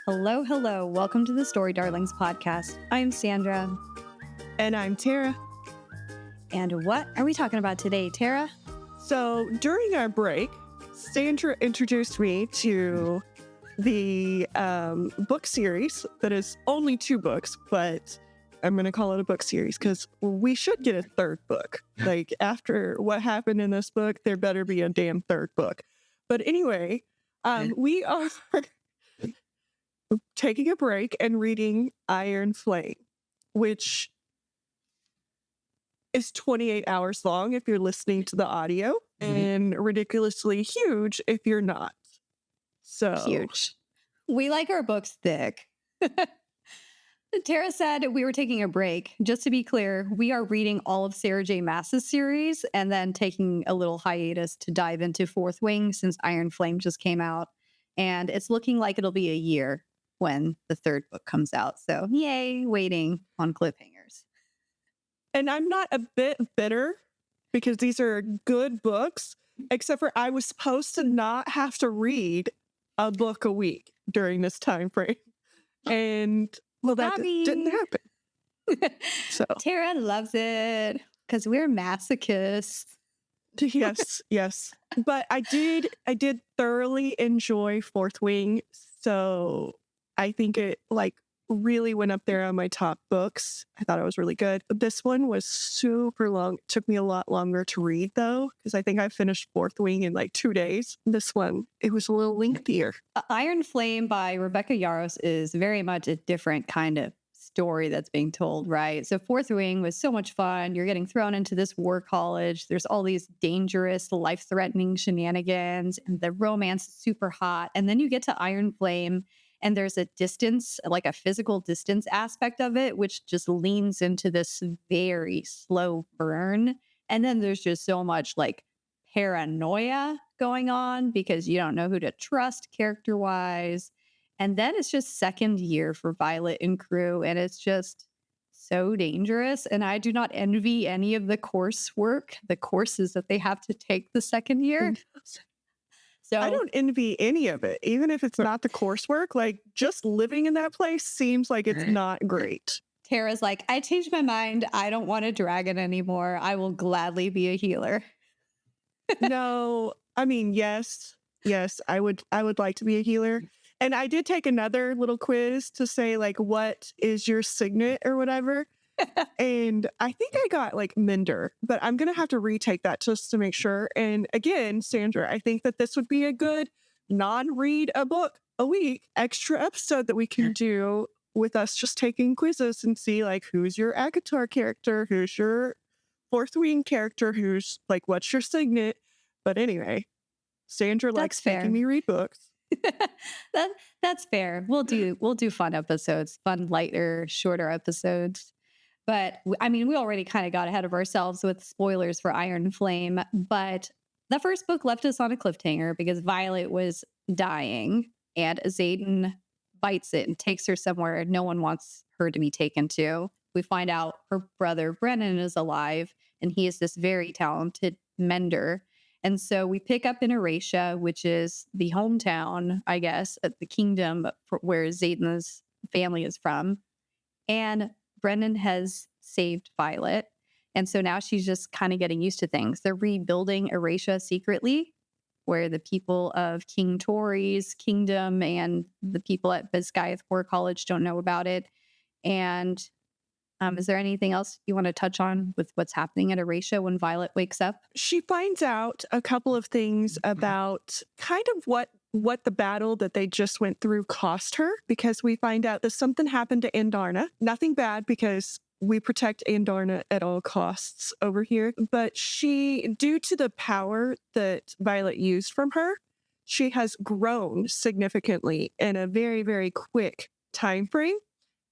Hello, hello. Welcome to the Story Darlings podcast. I'm Sandra. And I'm Tara. And what are we talking about today, Tara? So during our break, Sandra introduced me to the book series that is only 2 books, but I'm going to call it a book series because we should get a third book. Like, after what happened in this book, there better be a damn third book. But anyway, we are taking a break and reading Iron Flame, which is 28 hours long if you're listening to the audio, and ridiculously huge if you're not. So huge. We like our books thick. Tara said we were taking a break. Just to be clear, we are reading all of Sarah J. Maas's series and then taking a little hiatus to dive into Fourth Wing since Iron Flame just came out. And it's looking like it'll be a year when the third book comes out. So yay, waiting on cliffhangers. And I'm not a bit bitter because these are good books, except for I was supposed to not have to read a book a week during this time frame. And well, that didn't happen. So Tara loves it because we're masochists. Yes. But I did thoroughly enjoy Fourth Wing. So I think it really went up there on my top books. I thought it was really good. This one was super long. It took me a lot longer to read though, because I think I finished Fourth Wing in 2 days. This one, it was a little lengthier. Iron Flame by Rebecca Yarros is very much a different kind of story that's being told, right? So Fourth Wing was so much fun. You're getting thrown into this war college. There's all these dangerous, life-threatening shenanigans, and the romance is super hot. And then you get to Iron Flame, and there's a distance, like a physical distance aspect of it, which just leans into this very slow burn. And then there's just so much paranoia going on because you don't know who to trust character-wise. And then it's just second year for Violet and crew, and it's just so dangerous. And I do not envy any of the coursework, the courses that they have to take the second year. So I don't envy any of it, even if it's not the coursework. Just living in that place seems like it's not great. Tara's like, I changed my mind. I don't want a dragon anymore. I will gladly be a healer. No, I mean, yes, I would like to be a healer. And I did take another little quiz to say, what is your signet or whatever. And I think I got Mender, but I'm going to have to retake that just to make sure. And again, Sandra, I think that this would be a good non-read a book a week extra episode that we can do with us just taking quizzes and see who's your Akatar character, who's your Fourth Wing character, who's what's your signet. But anyway, Sandra likes making me read books. That's fair. We'll do fun episodes, fun, lighter, shorter episodes. But I mean, we already kind of got ahead of ourselves with spoilers for Iron Flame. But the first book left us on a cliffhanger because Violet was dying, and Xaden bites it and takes her somewhere no one wants her to be taken to. We find out her brother Brennan is alive, and he is this very talented mender. And so we pick up in Erasia, which is the hometown, I guess, at the kingdom where Xaden's family is from. And Brennan has saved Violet. And so now she's just kind of getting used to things. They're rebuilding Erasia secretly, where the people of King Tori's kingdom and the people at Basgiath War College don't know about it. And is there anything else you want to touch on with what's happening at Erasia when Violet wakes up? She finds out a couple of things about kind of what the battle that they just went through cost her, because we find out that something happened to Andarna. Nothing bad, because we protect Andarna at all costs over here. But she, due to the power that Violet used from her, she has grown significantly in a very, very quick time frame.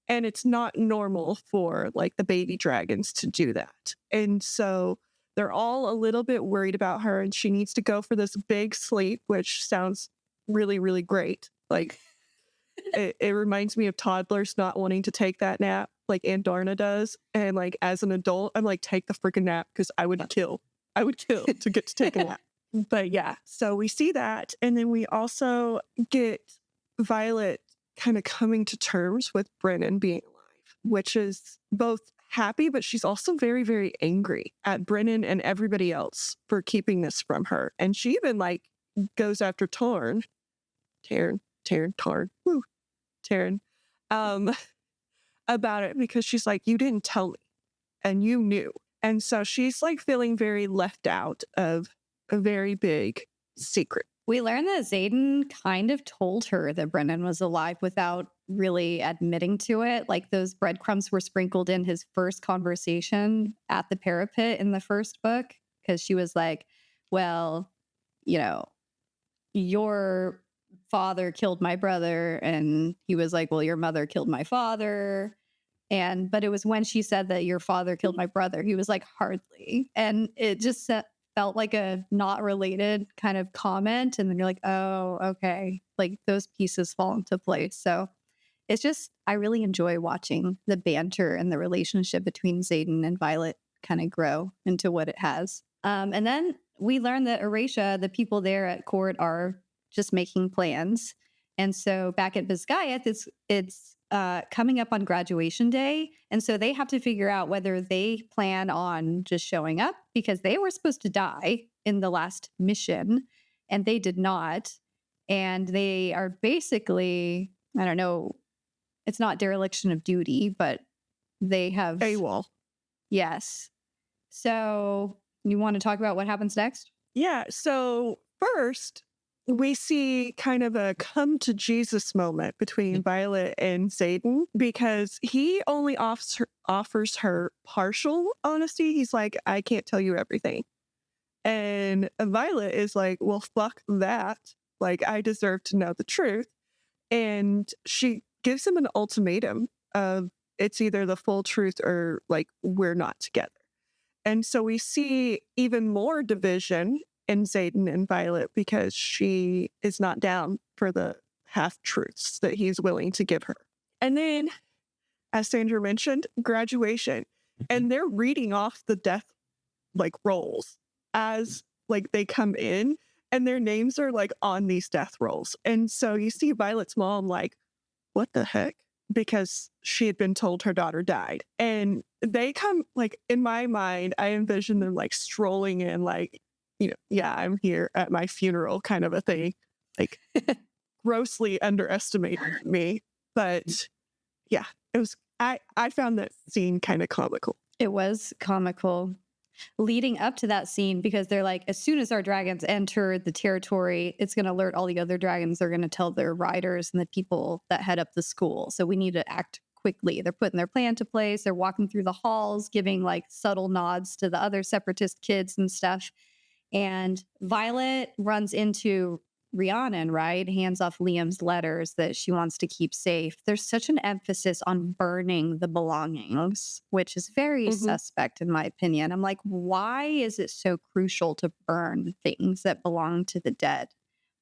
And it's not normal for the baby dragons to do that. And so they're all a little bit worried about her, and she needs to go for this big sleep, which sounds really, really great. It reminds me of toddlers not wanting to take that nap like Andarna does. And as an adult, I'm take the freaking nap, because I would kill to get to take a nap. But yeah, so we see that. And then we also get Violet kind of coming to terms with Brennan being alive, which is both happy, but she's also very, very angry at Brennan and everybody else for keeping this from her. And she even like goes after Tarn, um, about it because she's like, you didn't tell me and you knew. And so she's like feeling very left out of a very big secret. We learned that Xaden kind of told her that Brennan was alive without really admitting to it. Like those breadcrumbs were sprinkled in his first conversation at the parapet in the first book, because she was like, well, you know, your father killed my brother. And he was like, well, your mother killed my father. But it was when she said that your father killed my brother, he was like, hardly. And it just felt like a not related kind of comment. And then you're like, oh, okay. Like those pieces fall into place. So it's just, I really enjoy watching the banter and the relationship between Xaden and Violet kind of grow into what it has. And then we learn that Eratia, the people there at court, are just making plans. And so back at Basgiath, it's coming up on graduation day. And so they have to figure out whether they plan on just showing up, because they were supposed to die in the last mission and they did not. And they are basically, I don't know, it's not dereliction of duty, but they have AWOL. Yes. So you want to talk about what happens next? Yeah. So first, we see kind of a come to Jesus moment between Violet and Xaden, because he only offers her partial honesty. He's like, I can't tell you everything. And Violet is like, well, fuck that. Like, I deserve to know the truth. And she gives him an ultimatum of it's either the full truth or like, we're not together. And so we see even more division in Xaden and Violet because she is not down for the half-truths that he's willing to give her. And then, as Sandra mentioned, graduation. And they're reading off the death like rolls as like they come in, and their names are like on these death rolls. And so you see Violet's mom like, what the heck? Because she had been told her daughter died. And they come like, in my mind, I envision them like strolling in like, you know, yeah, I'm here at my funeral kind of a thing, like grossly underestimating me. But yeah, it was, I found that scene kind of comical. It was comical leading up to that scene, because they're like, as soon as our dragons enter the territory, it's going to alert all the other dragons. They're going to tell their riders and the people that head up the school. So we need to act quickly. They're putting their plan to place. They're walking through the halls, giving like subtle nods to the other separatist kids and stuff. And Violet runs into Rhiannon, right? Hands off Liam's letters that she wants to keep safe. There's such an emphasis on burning the belongings, which is very suspect in my opinion. I'm like, why is it so crucial to burn things that belong to the dead?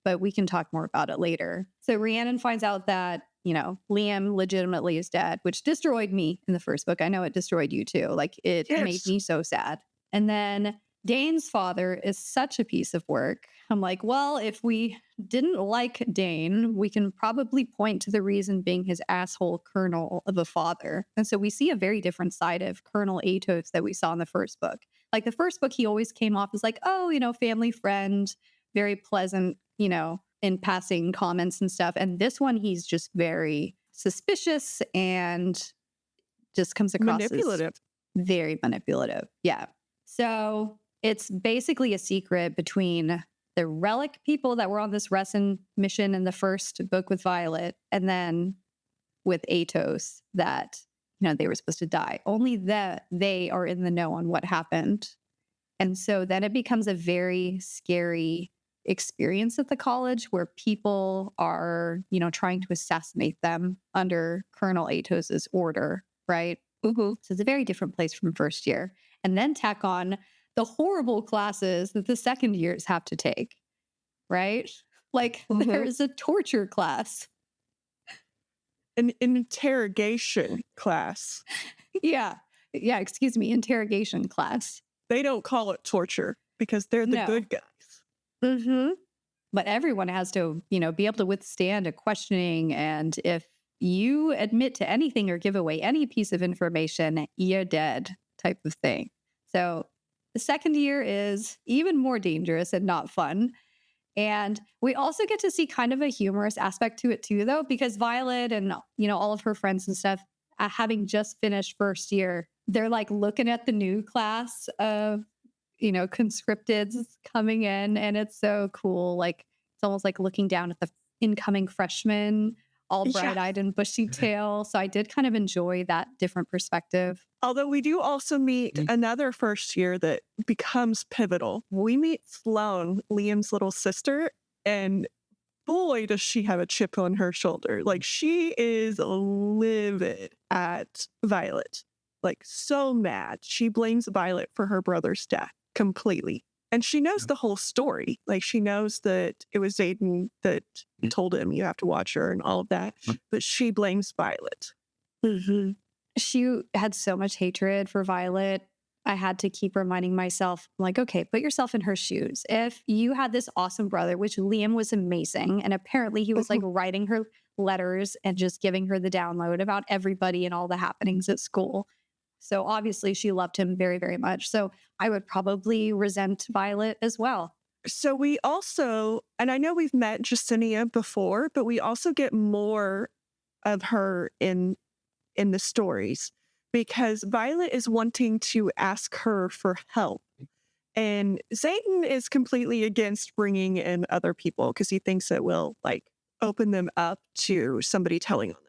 But we can talk more about it later. So Rhiannon finds out that, you know, Liam legitimately is dead, which destroyed me in the first book. I know it destroyed you too. Like it made me so sad. And then Dane's father is such a piece of work. I'm like, well, if we didn't like Dane, we can probably point to the reason being his asshole colonel of a father. And so we see a very different side of Colonel Atos that we saw in the first book. Like the first book, he always came off as like, oh, you know, family friend, very pleasant, you know, in passing comments and stuff. And this one, he's just very suspicious and just comes across manipulative. as very manipulative. Yeah. So it's basically a secret between the relic people that were on this Resin mission in the first book with Violet, and then with Atos that, you know, they were supposed to die. Only that they are in the know on what happened. And so then it becomes a very scary experience at the college where people are, you know, trying to assassinate them under Colonel Atos's order, right? So it's a very different place from first year. And then tack on the horrible classes that the second years have to take, right? Like there is a torture class. An interrogation class. Yeah, excuse me, interrogation class. They don't call it torture because they're the good guys. but everyone has to, be able to withstand a questioning. And if you admit to anything or give away any piece of information, you're dead type of thing. So the second year is even more dangerous and not fun. And we also get to see kind of a humorous aspect to it too, though, because Violet and, all of her friends and stuff, having just finished first year, they're like looking at the new class of, conscripteds coming in. And it's so cool. Like, it's almost like looking down at the incoming freshmen, all Yeah. bright eyed and bushy tail. So I did kind of enjoy that different perspective. Although we do also meet another first year that becomes pivotal. We meet Sloane, Liam's little sister, and boy, does she have a chip on her shoulder. Like, she is livid at Violet. Like, so mad. She blames Violet for her brother's death completely. And she knows the whole story. Like, she knows that it was Xaden that told him you have to watch her and all of that. But she blames Violet. Mm-hmm. She had so much hatred for Violet. I had to keep reminding myself, like, okay, put yourself in her shoes. If you had this awesome brother, which Liam was amazing, and apparently he was like writing her letters and just giving her the download about everybody and all the happenings at school. So obviously she loved him very, very much. So I would probably resent Violet as well. So we also, and I know we've met Jacinia before, but we also get more of her in the stories because Violet is wanting to ask her for help. And Xaden is completely against bringing in other people because he thinks it will like open them up to somebody telling on them.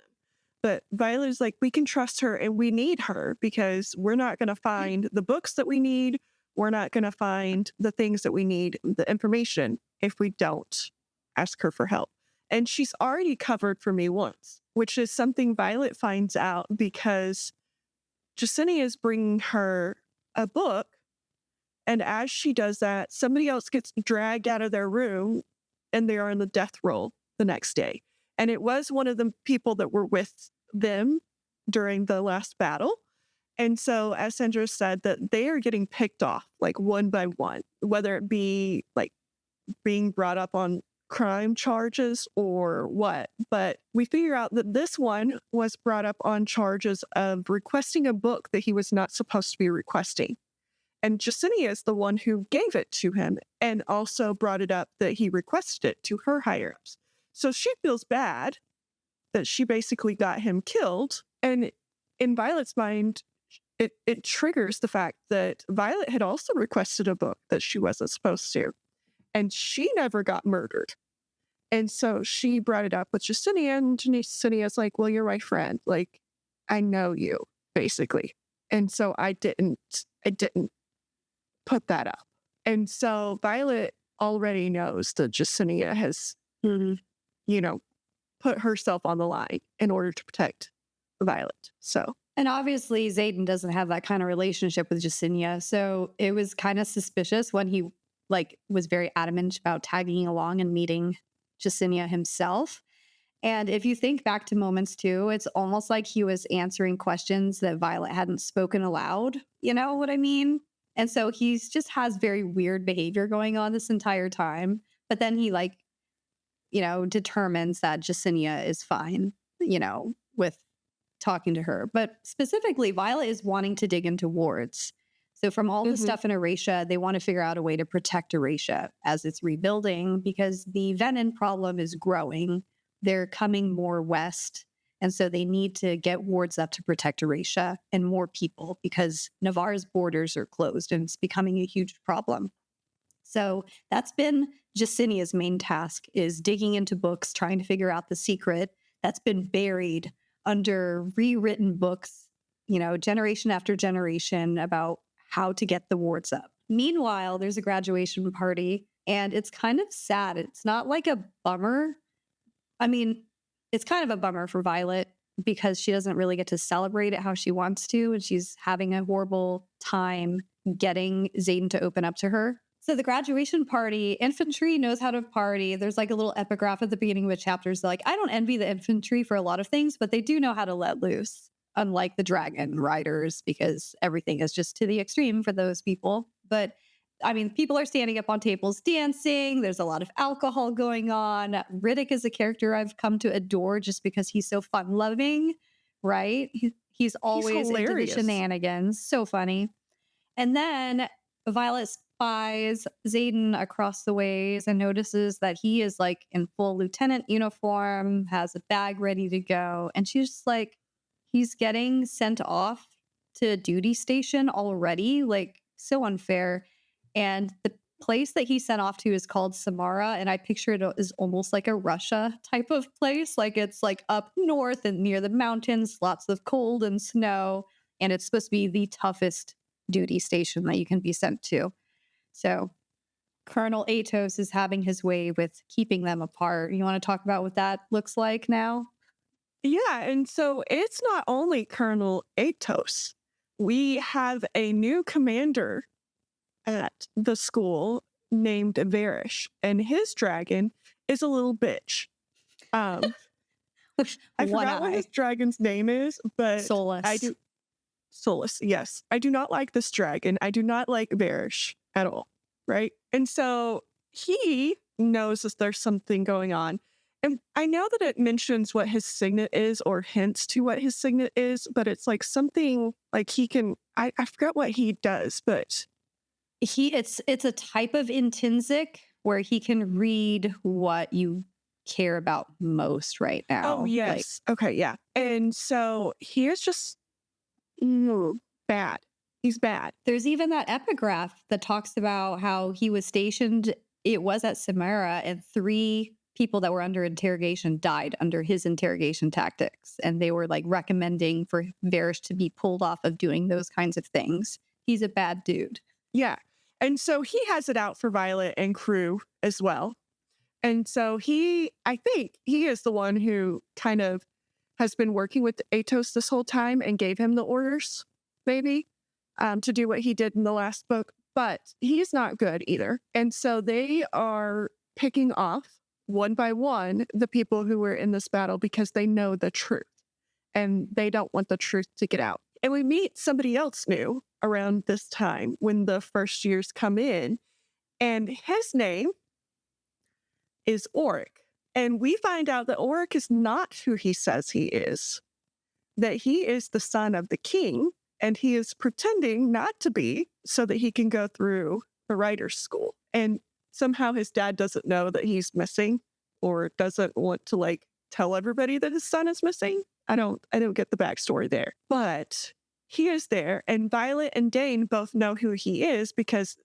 But Violet is like, we can trust her and we need her because we're not going to find the books that we need. We're not going to find the things that we need, the information, if we don't ask her for help. And she's already covered for me once, which is something Violet finds out because Jacinia is bringing her a book. And as she does that, somebody else gets dragged out of their room and they are on the death roll the next day. And it was one of the people that were with them during the last battle. And so, as Sandra said, that they are getting picked off like one by one, whether it be like being brought up on crime charges or what. But we figure out that this one was brought up on charges of requesting a book that he was not supposed to be requesting. And Jacinia is the one who gave it to him and also brought it up that he requested it to her higher-ups. So she feels bad that she basically got him killed. And in Violet's mind, it triggers the fact that Violet had also requested a book that she wasn't supposed to. And she never got murdered. And so she brought it up with Jacinia, and Jacinia's like, well, you're my friend. Like, I know you, basically. And so I didn't put that up. And so Violet already knows that Jacinia has, put herself on the line in order to protect Violet. So. And obviously Xaden doesn't have that kind of relationship with Jacinia. So it was kind of suspicious when he was very adamant about tagging along and meeting Jacinia himself. And if you think back to moments too, it's almost like he was answering questions that Violet hadn't spoken aloud. You know what I mean? And so he's just has very weird behavior going on this entire time. But then he determines that Jacinia is fine, with talking to her. But specifically, Violet is wanting to dig into wards. So from all the stuff in Erasia, they want to figure out a way to protect Erasia as it's rebuilding because the venin problem is growing. They're coming more west. And so they need to get wards up to protect Erasia and more people because Navarre's borders are closed and it's becoming a huge problem. So that's been Jacinia's main task, is digging into books, trying to figure out the secret that's been buried under rewritten books, generation after generation about how to get the wards up. Meanwhile, there's a graduation party and it's kind of sad. It's not like a bummer. I mean, it's kind of a bummer for Violet because she doesn't really get to celebrate it how she wants to. And she's having a horrible time getting Xaden to open up to her. So the graduation party, infantry knows how to party. There's like a little epigraph at the beginning of the chapters. Like, I don't envy the infantry for a lot of things, but they do know how to let loose, unlike the dragon riders, because everything is just to the extreme for those people. But I mean, people are standing up on tables dancing. There's a lot of alcohol going on. Riddick is a character I've come to adore just because he's so fun loving, right? He's He's always into the hilarious. shenanigans. So funny. And then Violet spies Xaden across the ways and notices that he is like in full lieutenant uniform, has a bag ready to go. And she's just like, he's getting sent off to duty station already. Like, so unfair. And the place that he sent off to is called Samara. And I picture it as almost like a Russia type of place. Like, it's like up north and near the mountains, lots of cold and snow. And it's supposed to be the toughest duty station that you can be sent to. So Colonel Atos is having his way with keeping them apart. You want to talk about what that looks like now? Yeah, and so it's not only Colonel Atos. We have a new commander at the school named Varish, and his dragon is a little bitch. Um, I One forgot what eye. his dragon's name is, but Solus. I do. Solus, yes. I do not like this dragon. I do not like Varish at all, right? And so he knows that there's something going on. And I know that it mentions what his signet is or hints to what his signet is, but it's like something like he can, I forgot what he does, but It's a type of intrinsic where he can read what you care about most right now. oh, yes. Okay, yeah. And so he is just bad. He's bad. There's even that epigraph that talks about how he was stationed. It was at Samara, and 3 people that were under interrogation died under his interrogation tactics. And they were like recommending for Varish to be pulled off of doing those kinds of things. He's a bad dude. Yeah. And so he has it out for Violet and crew as well. And so I think he is the one who kind of has been working with Atos this whole time and gave him the orders, maybe, to do what he did in the last book. But he's not good either. And so they are picking off one by one the people who were in this battle because they know the truth and they don't want the truth to get out. And we meet somebody else new around this time when the first years come in, and his name is Oric. And we find out that Oric is not who he says he is, that he is the son of the king, and he is pretending not to be so that he can go through the writer's school. And somehow his dad doesn't know that he's missing or doesn't want to like tell everybody that his son is missing. I don't get the backstory there. But he is there, and Violet and Dane both know who he is because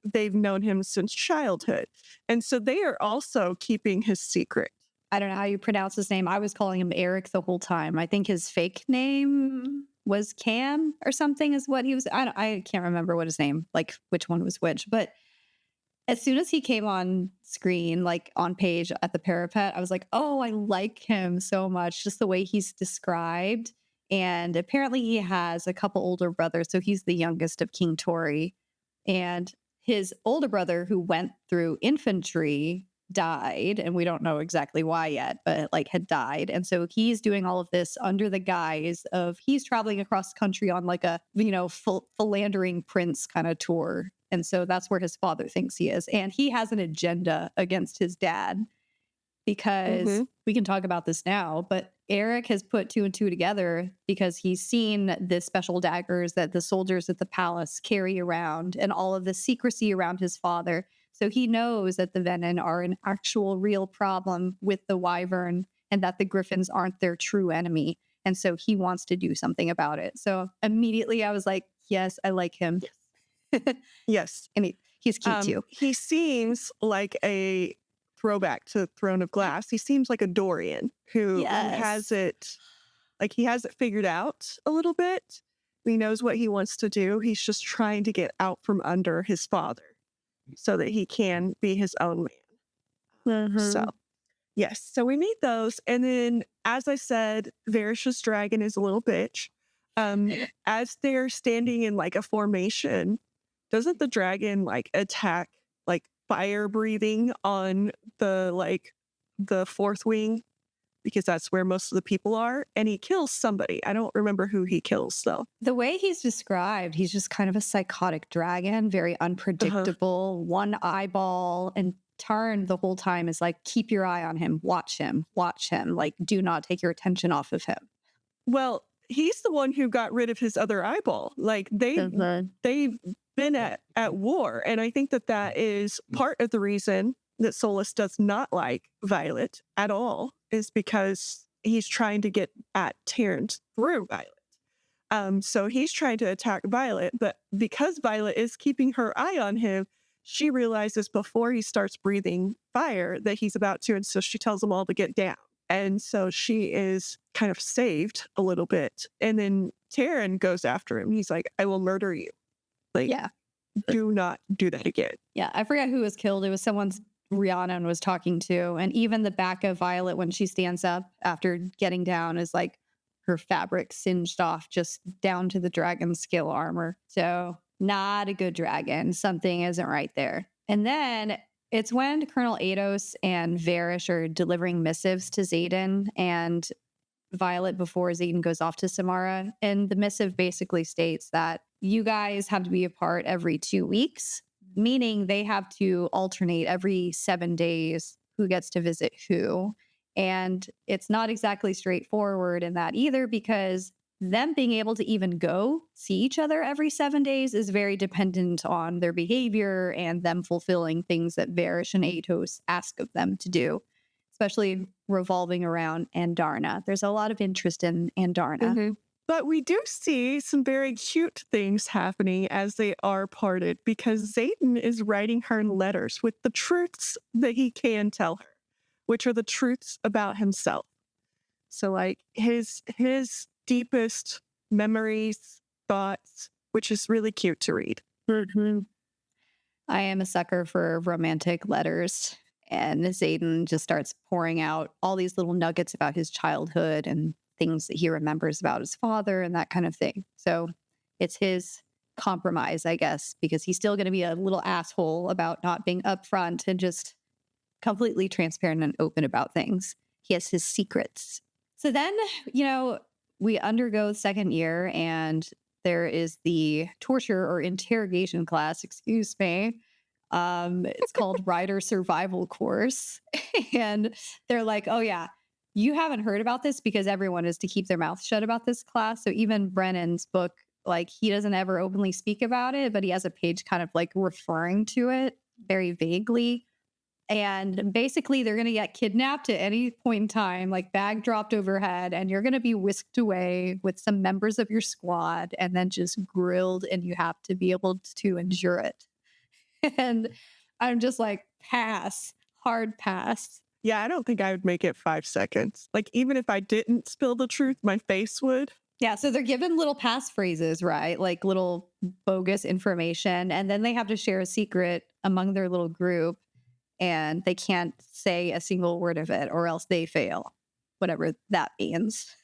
they've known him since childhood. And so they are also keeping his secret. I don't know how you pronounce his name. I was calling him Eric the whole time. I think his fake name was Cam or something is what he was. I can't remember what his name, like which one was which. But as soon as he came on screen, like on page at the parapet, I was like, oh, I like him so much. Just the way he's described. And apparently he has a couple older brothers. So he's the youngest of King Tory. And his older brother, who went through infantry, died, and we don't know exactly why yet, but like had died. And so he's doing all of this under the guise of he's traveling across the country on like a, philandering prince kind of tour. And so that's where his father thinks he is. And he has an agenda against his dad because we can talk about this now, but Eric has put 2 and 2 together because he's seen the special daggers that the soldiers at the palace carry around and all of the secrecy around his father. So he knows that the Venom are an actual real problem with the Wyvern and that the Griffins aren't their true enemy. And so he wants to do something about it. So immediately I was like, yes, I like him. Yes. And he's cute too. He seems like a throwback to Throne of Glass. He seems like a Dorian who has it, like he has it figured out a little bit. He knows what he wants to do. He's just trying to get out from under his father so that he can be his own man. So, yes. So we meet those. And then, as I said, Varish's dragon is a little bitch. As they're standing in like a formation, doesn't the dragon like attack like fire breathing on the 4th wing because that's where most of the people are. And he kills somebody. I don't remember who he kills, though. The way he's described, he's just kind of a psychotic dragon, very unpredictable, one eyeball. And Tarn the whole time is like, keep your eye on him, watch him, like, do not take your attention off of him. Well, he's the one who got rid of his other eyeball. Like, they've been at war. And I think that is part of the reason that Solus does not like Violet at all, is because he's trying to get at Terrence through Violet. So he's trying to attack Violet, but because Violet is keeping her eye on him, she realizes before he starts breathing fire that he's about to, and so she tells them all to get down. And so she is kind of saved a little bit. And then Terran goes after him. He's like, I will murder you. Like, do not do that again. Yeah, I forget who was killed. It was someone's Rhiannon was talking to. And even the back of Violet, when she stands up after getting down, is like her fabric singed off just down to the dragon scale armor. So not a good dragon. Something isn't right there. And then it's when Colonel Ados and Varish are delivering missives to Xaden and Violet before Xaden goes off to Samara. And the missive basically states that you guys have to be apart every 2 weeks, meaning they have to alternate every 7 days who gets to visit who. And it's not exactly straightforward in that either, because them being able to even go see each other every 7 days is very dependent on their behavior and them fulfilling things that Varish and Atos ask of them to do, especially revolving around Andarna. There's a lot of interest in Andarna. But we do see some very cute things happening as they are parted, because Xaden is writing her letters with the truths that he can tell her, which are the truths about himself. So like his deepest memories, thoughts, which is really cute to read. I am a sucker for romantic letters, and Xaden just starts pouring out all these little nuggets about his childhood and things that he remembers about his father and that kind of thing. So it's his compromise, I guess, because he's still going to be a little asshole about not being upfront and just completely transparent and open about things. He has his secrets. So then, we undergo second year, and there is the torture or interrogation class, excuse me. It's called Rider Survival Course. And they're like, oh yeah, you haven't heard about this because everyone is to keep their mouth shut about this class. So even Brennan's book, like, he doesn't ever openly speak about it, but he has a page kind of like referring to it very vaguely. And basically, they're going to get kidnapped at any point in time, like bag dropped overhead, and you're going to be whisked away with some members of your squad and then just grilled, and you have to be able to endure it. And I'm just like, pass, hard pass. Yeah, I don't think I would make it 5 seconds. Like, even if I didn't spill the truth, my face would. Yeah, so they're given little passphrases, right? Like little bogus information. And then they have to share a secret among their little group. And they can't say a single word of it or else they fail, whatever that means.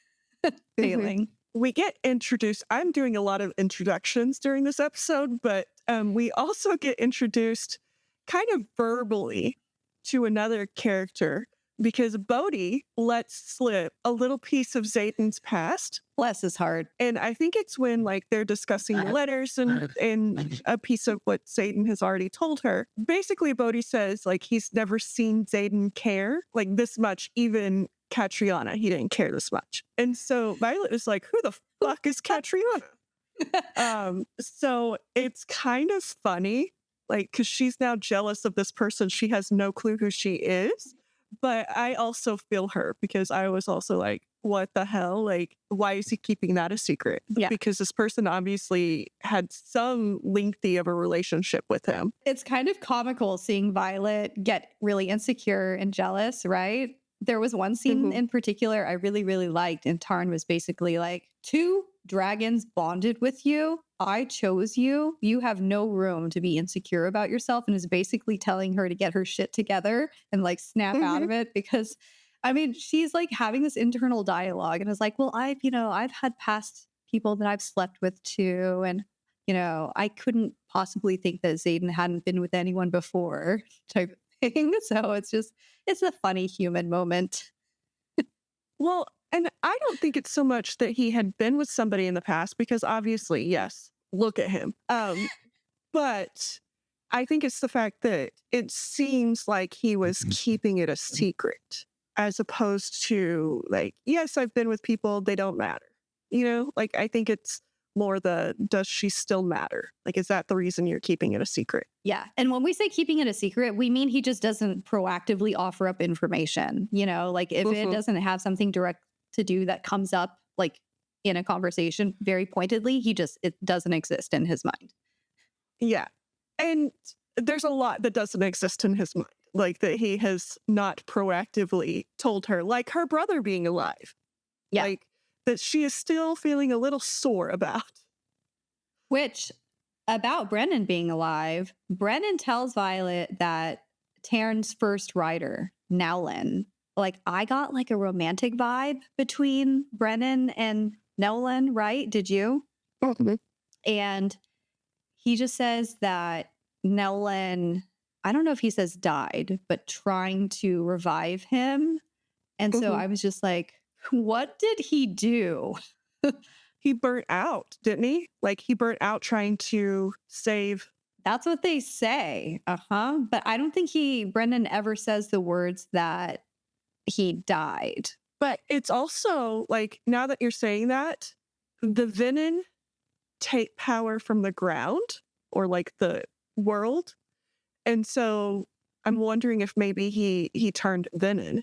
Failing. We get introduced. I'm doing a lot of introductions during this episode, but we also get introduced kind of verbally to another character, because Bodhi lets slip a little piece of Xaden's past. Bless his heart. And I think it's when like they're discussing the letters and a piece of what Xaden has already told her. Basically, Bodhi says like he's never seen Xaden care like this much, even Catriona. He didn't care this much. And so Violet is like, who the fuck is Catriona? So it's kind of funny, like, because she's now jealous of this person. She has no clue who she is. But I also feel her, because I was also like, what the hell? Like, why is he keeping that a secret? Yeah. Because this person obviously had some lengthy of a relationship with him. It's kind of comical seeing Violet get really insecure and jealous, right? There was one scene in particular I really, really liked. And Tarn was basically like, 2 dragons bonded with you. I chose you. You have no room to be insecure about yourself, and is basically telling her to get her shit together and like snap out of it, because I mean, she's like having this internal dialogue and is like, well, I've had past people that I've slept with too. And, I couldn't possibly think that Xaden hadn't been with anyone before type of thing. So it's a funny human moment. Well, and I don't think it's so much that he had been with somebody in the past, because obviously, yes, look at him. But I think it's the fact that it seems like he was keeping it a secret, as opposed to like, yes, I've been with people, they don't matter. Like I think it's more does she still matter? Like, is that the reason you're keeping it a secret? Yeah. And when we say keeping it a secret, we mean he just doesn't proactively offer up information. Like if it doesn't have something direct to do that comes up like in a conversation very pointedly, it doesn't exist in his mind. Yeah. And there's a lot that doesn't exist in his mind, like that he has not proactively told her, like her brother being alive. Yeah. Like that she is still feeling a little sore about. Which, about Brennan being alive, Brennan tells Violet that Taryn's first rider, Nowlin, like I got like a romantic vibe between Brennan and Nowlin, right? Did you? And he just says that Nowlin, I don't know if he says died, but trying to revive him. And so I was just like, what did he do? He burnt out, didn't he? Like he burnt out trying to save. That's what they say. But I don't think Brennan ever says the words that he died. But it's also like, now that you're saying that, the Venin take power from the ground or like the world. And so I'm wondering if maybe he turned Venin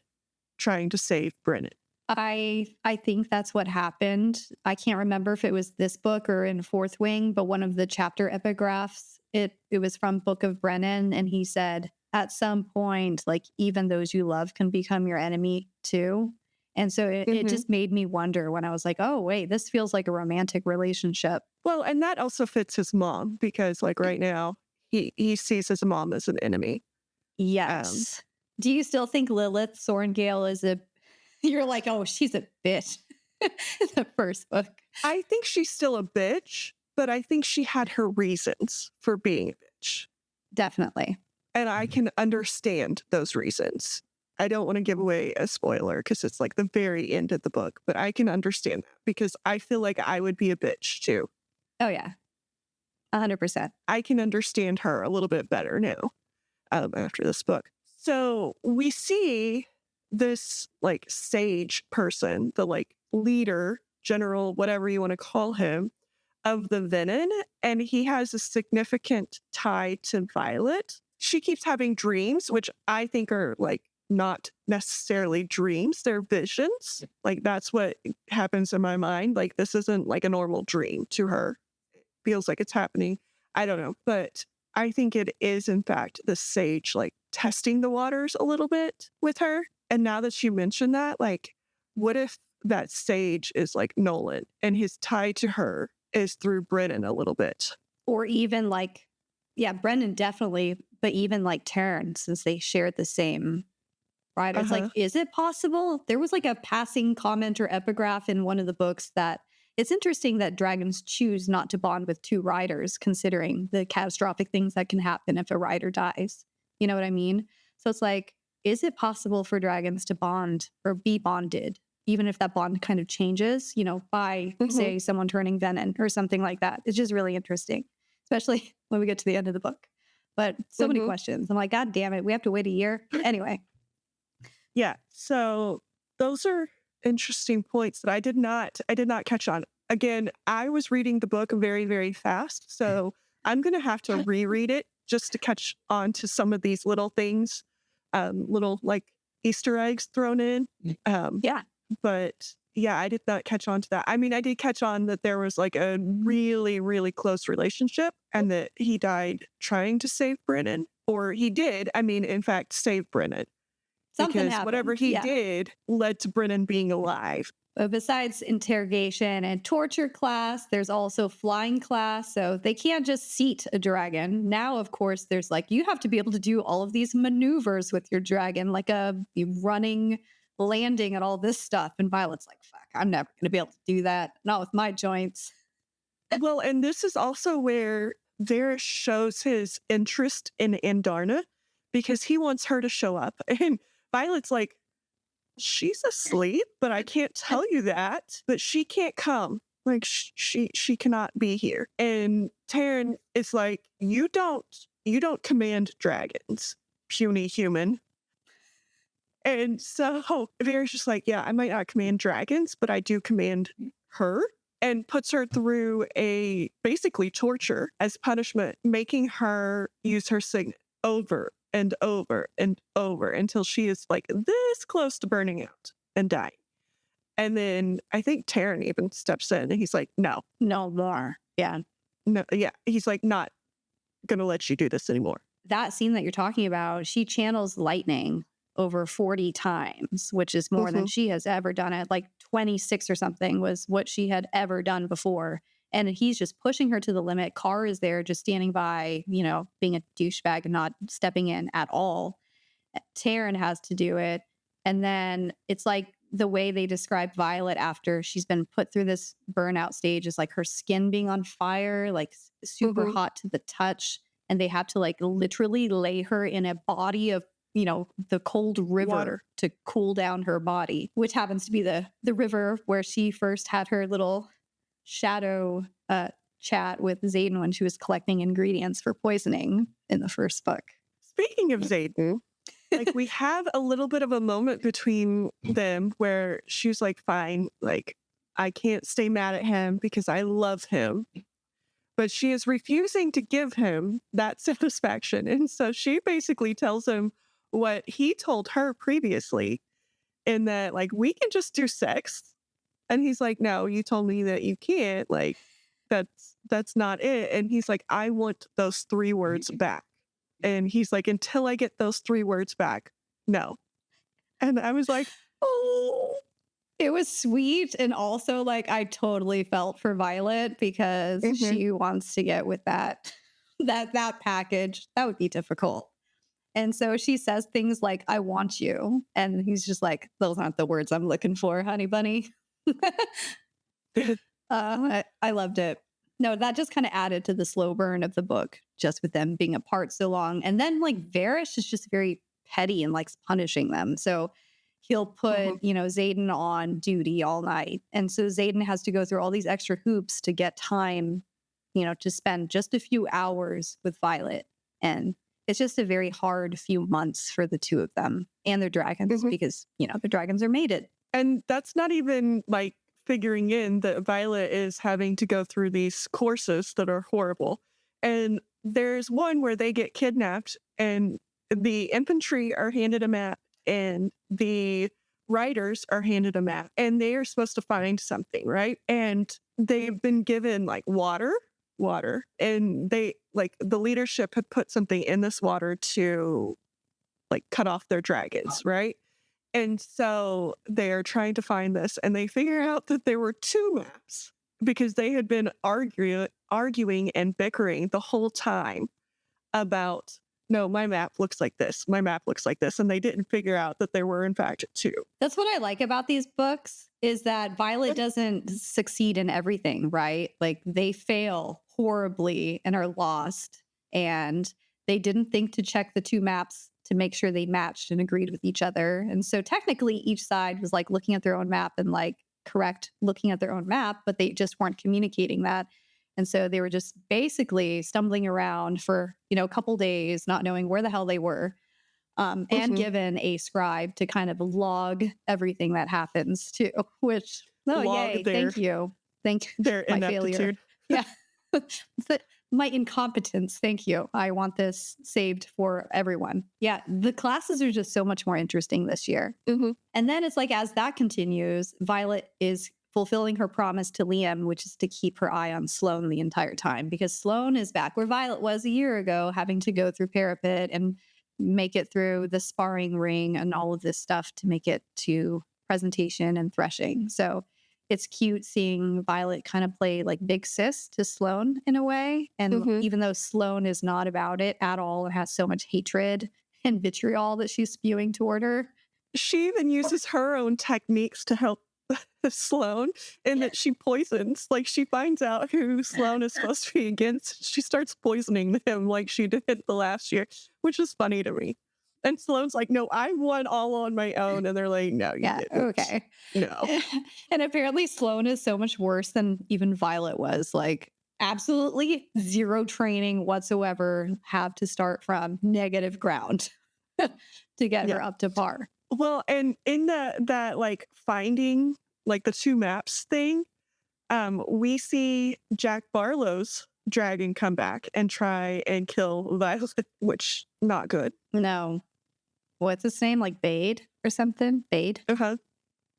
trying to save Brennan. I think that's what happened. I can't remember if it was this book or in Fourth Wing, but one of the chapter epigraphs, it was from Book of Brennan, and he said, at some point, like even those you love can become your enemy too. And so it just made me wonder when I was like, oh, wait, this feels like a romantic relationship. Well, and that also fits his mom, because like right now he sees his mom as an enemy. Yes. Do you still think Lilith Sorngale is you're like, oh, she's a bitch in the first book? I think she's still a bitch, but I think she had her reasons for being a bitch. Definitely. And I can understand those reasons. I don't want to give away a spoiler because it's like the very end of the book, but I can understand that because I feel like I would be a bitch too. Oh, yeah. 100%. I can understand her a little bit better now after this book. So we see this like sage person, the like leader, general, whatever you want to call him, of the Venin, and he has a significant tie to Violet. She keeps having dreams, which I think are like not necessarily dreams, they're visions. Like that's what happens in my mind. Like this isn't like a normal dream to her. It feels like it's happening. I don't know, but I think it is in fact the sage like testing the waters a little bit with her. And now that you mentioned that, like, what if that sage is like Nolan and his tie to her is through Brennan a little bit? Or even like, yeah, Brennan definitely, but even like Taryn, since they shared the same rider. It's like, is it possible? There was like a passing comment or epigraph in one of the books that it's interesting that dragons choose not to bond with two riders, considering the catastrophic things that can happen if a rider dies. You know what I mean? So it's like, is it possible for dragons to bond or be bonded, even if that bond kind of changes, by, say, someone turning Venin or something like that? It's just really interesting, especially when we get to the end of the book. But so many questions. I'm like, God damn it, we have to wait a year. Anyway. Yeah. So those are interesting points that I did not catch on. Again, I was reading the book very, very fast. So I'm going to have to reread it just to catch on to some of these little things. Little like Easter eggs thrown in. But yeah, I did not catch on to that. I mean, I did catch on that there was like a really, really close relationship and that he died trying to save Brennan, or he did, in fact, save Brennan. Something because happened. Whatever he did led to Brennan being alive. But besides interrogation and torture class, there's also flying class. So they can't just seat a dragon. Now, of course, there's like, you have to be able to do all of these maneuvers with your dragon, like a running, landing and all this stuff. And Violet's like, fuck, I'm never going to be able to do that. Not with my joints. Well, and this is also where Varys shows his interest in Andarna because he wants her to show up. And Violet's like, she's asleep, but I can't tell you that. But she can't come. Like she cannot be here. And Taryn is like, you don't command dragons, puny human. And so Vera's just like, yeah, I might not command dragons, but I do command her, and puts her through a basically torture as punishment, making her use her signet over and over and over until she is like this close to burning out and dying. And then I think Taryn even steps in and he's like, no, No more. Yeah. no, yeah. He's like, not gonna let you do this anymore. That scene that you're talking about, she channels lightning over 40 times, which is more than she has ever done it. Like 26 or something was what she had ever done before. And he's just pushing her to the limit. Carr is there just standing by, you know, being a douchebag and not stepping in at all. Taryn has to do it. And then it's like the way they describe Violet after she's been put through this burnout stage is like her skin being on fire, like super hot to the touch. And they have to like literally lay her in a body of, you know, the cold river Water to cool down her body, which happens to be the river where she first had her little shadow chat with Xaden when she was collecting ingredients for poisoning in the first book. Speaking of Xaden, like we have a little bit of a moment between them where she's like, fine, like I can't stay mad at him because I love him. But she is refusing to give him that satisfaction. And so she basically tells him what he told her previously, in that, like, we can just do sex. And he's like, no, you told me that you can't. Like, that's not it. And he's like, I want those 3 words back. And he's like, until I get those 3 words back, no. And I was like, oh. It was sweet. And also, like, I totally felt for Violet because she wants to get with that package. That would be difficult. And so she says things like, I want you. And he's just like, those aren't the words I'm looking for, honey bunny. I loved it. No, that just kind of added to the slow burn of the book, just with them being apart so long. And then like Varys is just very petty and likes punishing them. So he'll put, you know, Xaden on duty all night. And so Xaden has to go through all these extra hoops to get time, you know, to spend just a few hours with Violet. And it's just a very hard few months for the two of them and their dragons because, you know, the dragons are mated. And that's not even like figuring in that Violet is having to go through these courses that are horrible. And there's one where they get kidnapped and the infantry are handed a map and the riders are handed a map and they are supposed to find something, right? And they've been given like water, and they like the leadership had put something in this water to like cut off their dragons, right? And so they're trying to find this and they figure out that there were 2 maps because they had been arguing and bickering the whole time about, no, my map looks like this. My map looks like this. And they didn't figure out that there were in fact 2. That's what I like about these books is that Violet doesn't succeed in everything, right? Like they fail horribly and are lost. And they didn't think to check the 2 maps to make sure they matched and agreed with each other. And so technically each side was like looking at their own map and like correct looking at their own map, but they just weren't communicating that. And so they were just basically stumbling around for, you know, a couple days, not knowing where the hell they were, and given a scribe to kind of log everything that happens too, which, yay, thank you. Thank their my ineptitude. failure. Yeah. My incompetence. Thank you. I want this saved for everyone. Yeah. The classes are just so much more interesting this year. And then it's like, as that continues, Violet is fulfilling her promise to Liam, which is to keep her eye on Sloane the entire time, because Sloane is back where Violet was a year ago, having to go through parapet and make it through the sparring ring and all of this stuff to make it to presentation and threshing. So it's cute seeing Violet kind of play like big sis to Sloane in a way. And even though Sloane is not about it at all and has so much hatred and vitriol that she's spewing toward her, she even uses her own techniques to help Sloane, in that she poisons. Like she finds out who Sloane is supposed to be against. She starts poisoning him like she did the last year, which is funny to me. And Sloane's like, no, I won all on my own. And they're like, no, you Yeah, didn't. okay. No. And apparently Sloane is so much worse than even Violet was. Like, absolutely zero training whatsoever, have to start from negative ground to get Yeah. her up to par. Well, and in that like finding like the two maps thing, we see Jack Barlow's dragon come back and try and kill Violet, which not good. No. What's his name? Like Bade or something? Bade? Uh-huh.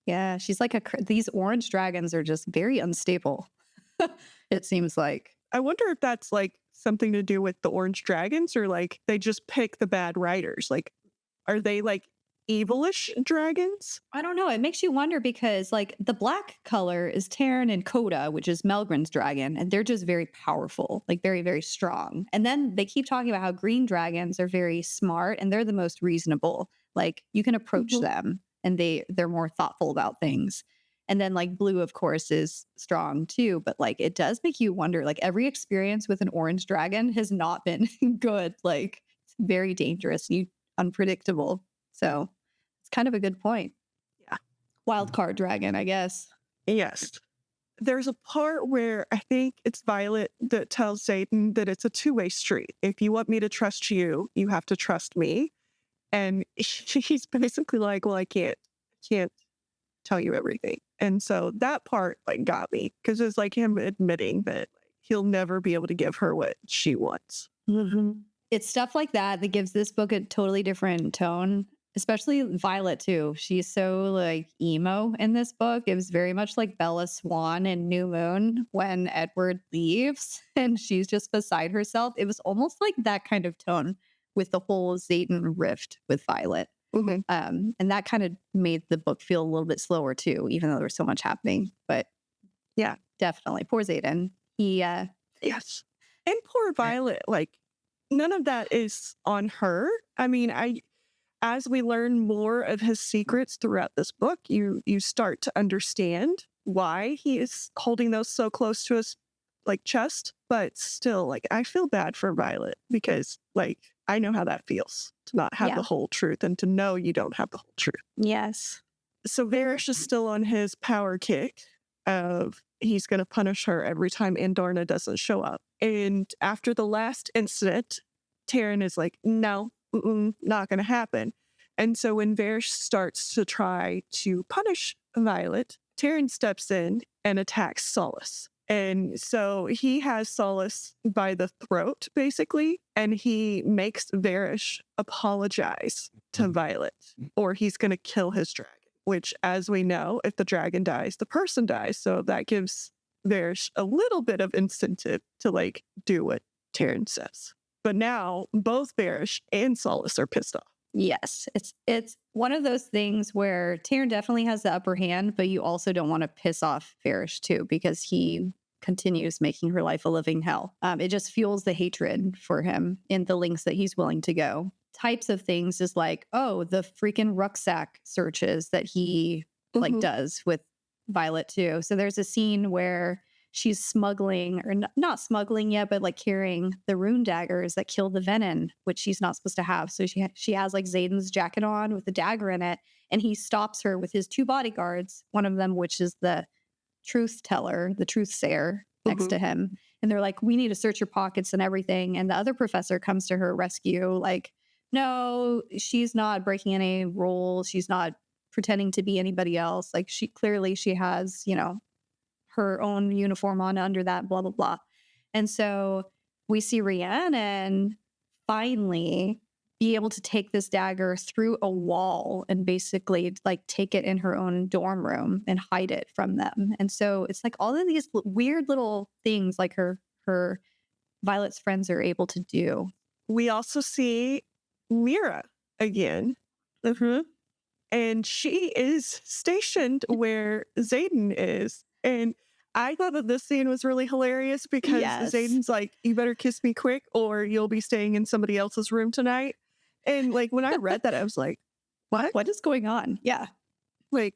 Yeah, she's like these orange dragons are just very unstable. It seems like. I wonder if that's like something to do with the orange dragons or like they just pick the bad riders. Like, are they like evilish dragons? I don't know. It makes you wonder because like the black color is Terran and Coda, which is Melgren's dragon, and they're just very powerful, like very, very strong. And then they keep talking about how green dragons are very smart and they're the most reasonable. Like you can approach them and they're more thoughtful about things. And then like blue, of course, is strong too. But like it does make you wonder, like every experience with an orange dragon has not been good. Like it's very dangerous and unpredictable. So it's kind of a good point. Yeah. Wild card dragon, I guess. Yes. There's a part where I think it's Violet that tells Xaden that it's a two-way street. If you want me to trust you, you have to trust me. And he's basically like, well, I can't tell you everything. And so that part like got me because it's like him admitting that he'll never be able to give her what she wants. It's stuff like that that gives this book a totally different tone, especially Violet too. She's so like emo in this book. It was very much like Bella Swan in New Moon when Edward leaves and she's just beside herself. It was almost like that kind of tone with the whole Xaden rift with Violet. And that kind of made the book feel a little bit slower too, even though there was so much happening. But yeah, definitely. Poor Xaden. Yes. And poor Violet, like none of that is on her. I mean, as we learn more of his secrets throughout this book, you start to understand why he is holding those so close to his like chest. But still, like I feel bad for Violet because like I know how that feels to not have the whole truth and to know you don't have the whole truth. Yes. So Varys is still on his power kick of he's going to punish her every time Andarna doesn't show up. And after the last incident, Taryn is like, no, not going to happen. And so when Varys starts to try to punish Violet, Taryn steps in and attacks Solace. And so he has Solace by the throat, basically, and he makes Varys apologize to Violet, or he's going to kill his dragon, which, as we know, if the dragon dies, the person dies. So that gives Varys a little bit of incentive to, like, do what Taryn says. But now both Varys and Solace are pissed off. Yes, it's one of those things where Tyrion definitely has the upper hand, but you also don't want to piss off Varys too, because he continues making her life a living hell. It just fuels the hatred for him in the lengths that he's willing to go. Types of things is like, oh, the freaking rucksack searches that he like does with Violet too. So there's a scene where she's smuggling, or not smuggling yet, but like carrying the rune daggers that kill the venom, which she's not supposed to have. So she has like Xaden's jacket on with the dagger in it, and he stops her with his two bodyguards, one of them which is the truth teller, the truth sayer next to him. And they're like, we need to search your pockets and everything. And the other professor comes to her rescue, like, no, she's not breaking any rules. She's not pretending to be anybody else. Like she has, you know, her own uniform on under that, blah, blah, blah. And so we see Rhiannon finally be able to take this dagger through a wall and basically like take it in her own dorm room and hide it from them. And so it's like all of these weird little things like her Violet's friends are able to do. We also see Mira again. And she is stationed where Xaden is. And I thought that this scene was really hilarious because Xaden's like, you better kiss me quick or you'll be staying in somebody else's room tonight. And like when I read that, I was like, what is going on? Yeah. Like,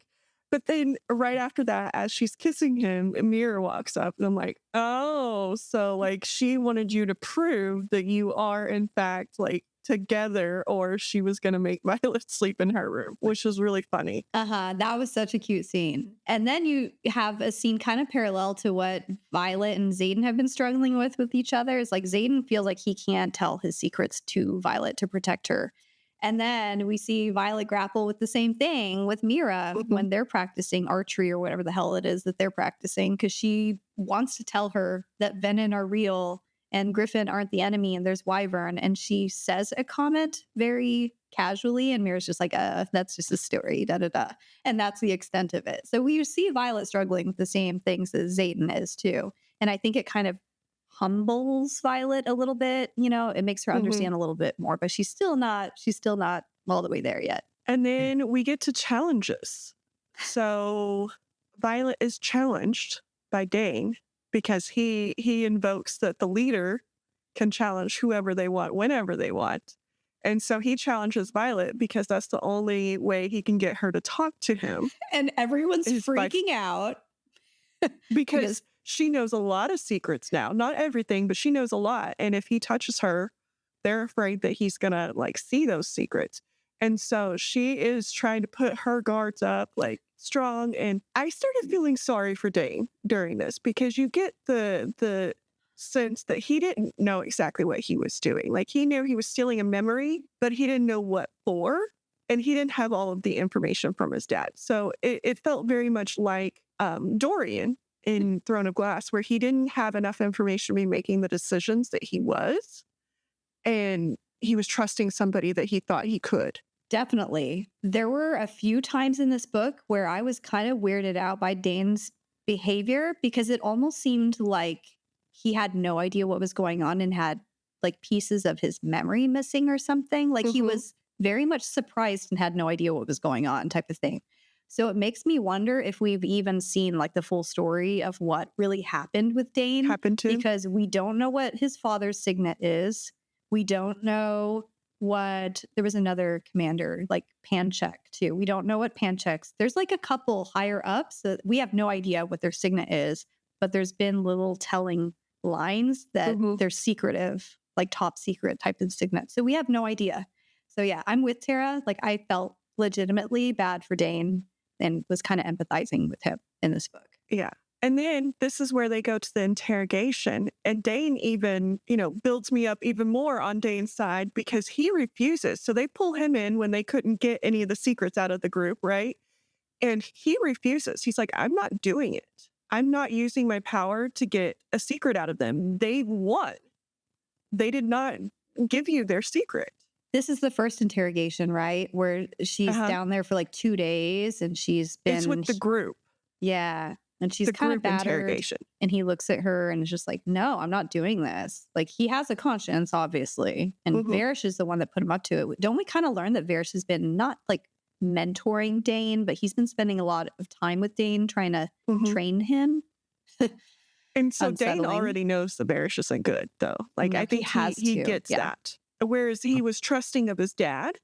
but then right after that, as she's kissing him, Mira walks up and I'm like, oh, so like she wanted you to prove that you are in fact like together or she was going to make Violet sleep in her room, which was really funny. That was such a cute scene. And then you have a scene kind of parallel to what Violet and Xaden have been struggling with each other. It's like Xaden feels like he can't tell his secrets to Violet to protect her. And then we see Violet grapple with the same thing with Mira when they're practicing archery or whatever the hell it is that they're practicing, because she wants to tell her that Venom are real and Griffin aren't the enemy and there's Wyvern. And she says a comment very casually and Mira's just like, that's just a story, da-da-da. And that's the extent of it. So we see Violet struggling with the same things as Xaden is too. And I think it kind of humbles Violet a little bit, it makes her understand a little bit more, but she's still not all the way there yet. And then we get to challenges. So Violet is challenged by Dane because he invokes that the leader can challenge whoever they want, whenever they want. And so he challenges Violet because that's the only way he can get her to talk to him. And everyone's freaking out. because she knows a lot of secrets now. Not everything, but she knows a lot. And if he touches her, they're afraid that he's going to see those secrets. And so she is trying to put her guards up strong. And I started feeling sorry for Dane during this because you get the sense that he didn't know exactly what he was doing. He knew he was stealing a memory, but he didn't know what for. And he didn't have all of the information from his dad. So it felt very much like Dorian in Throne of Glass, where he didn't have enough information to be making the decisions that he was. And he was trusting somebody that he thought he could. Definitely. There were a few times in this book where I was kind of weirded out by Dane's behavior because it almost seemed like he had no idea what was going on and had pieces of his memory missing or something. He was very much surprised and had no idea what was going on type of thing. So it makes me wonder if we've even seen the full story of what really happened with Dane. Because we don't know what his father's signet is. We don't know what, there was another commander, Panchek too. We don't know what Panchek's, there's a couple higher ups that we have no idea what their signet is, but there's been little telling lines that they're secretive, top secret type of signet. So we have no idea. So yeah, I'm with Tara. I felt legitimately bad for Dane and was kind of empathizing with him in this book. Yeah. And then this is where they go to the interrogation. And Dane even, builds me up even more on Dane's side because he refuses. So they pull him in when they couldn't get any of the secrets out of the group, right? And he refuses. He's like, I'm not doing it. I'm not using my power to get a secret out of them. They won. They did not give you their secret. This is the first interrogation, right? Where she's down there for 2 days and she's been... It's with the group. Yeah. And she's kind of battered. And he looks at her and is just like, no, I'm not doing this. He has a conscience, obviously. And Varys is the one that put him up to it. Don't we kind of learn that Varys has been not mentoring Dane, but he's been spending a lot of time with Dane trying to train him? And so Dane already knows that Varys isn't good, though. I think he gets that. Whereas he was trusting of his dad,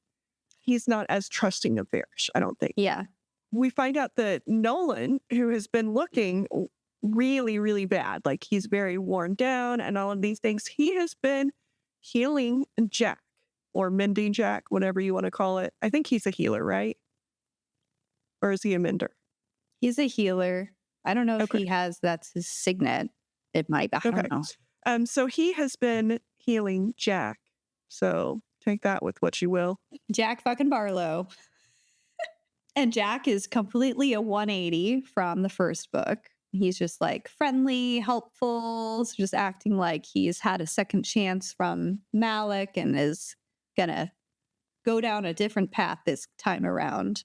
he's not as trusting of Varys, I don't think. Yeah. We find out that Nolan, who has been looking really, really bad, he's very worn down and all of these things, he has been healing Jack or mending Jack, whatever you want to call it. I think he's a healer, right? Or is he a mender? He's a healer. I don't know if he has, that's his signet. It might be. I don't know. So he has been healing Jack. So take that with what you will. Jack fucking Barlow. And Jack is completely a 180 from the first book. He's just friendly, helpful, just acting like he's had a second chance from Malik and is gonna go down a different path this time around,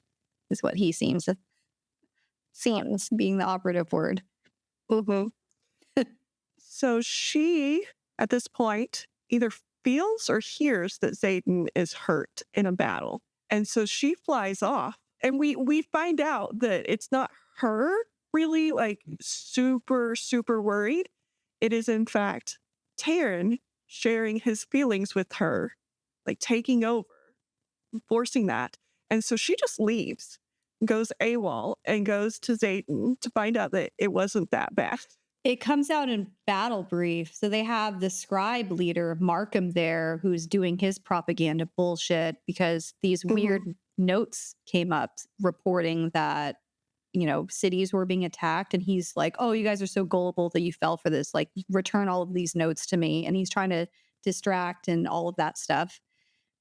is what he seems being the operative word. So she, at this point, either feels or hears that Xaden is hurt in a battle. And so she flies off. And we find out that it's not her really super, super worried. It is, in fact, Taran sharing his feelings with her, taking over, forcing that. And so she just leaves, goes AWOL, and goes to Xaden to find out that it wasn't that bad. It comes out in battle brief. So they have the scribe leader, Markham, there, who's doing his propaganda bullshit because these weird notes came up reporting that, cities were being attacked. And he's like, oh, you guys are so gullible that you fell for this. Like, return all of these notes to me. And he's trying to distract and all of that stuff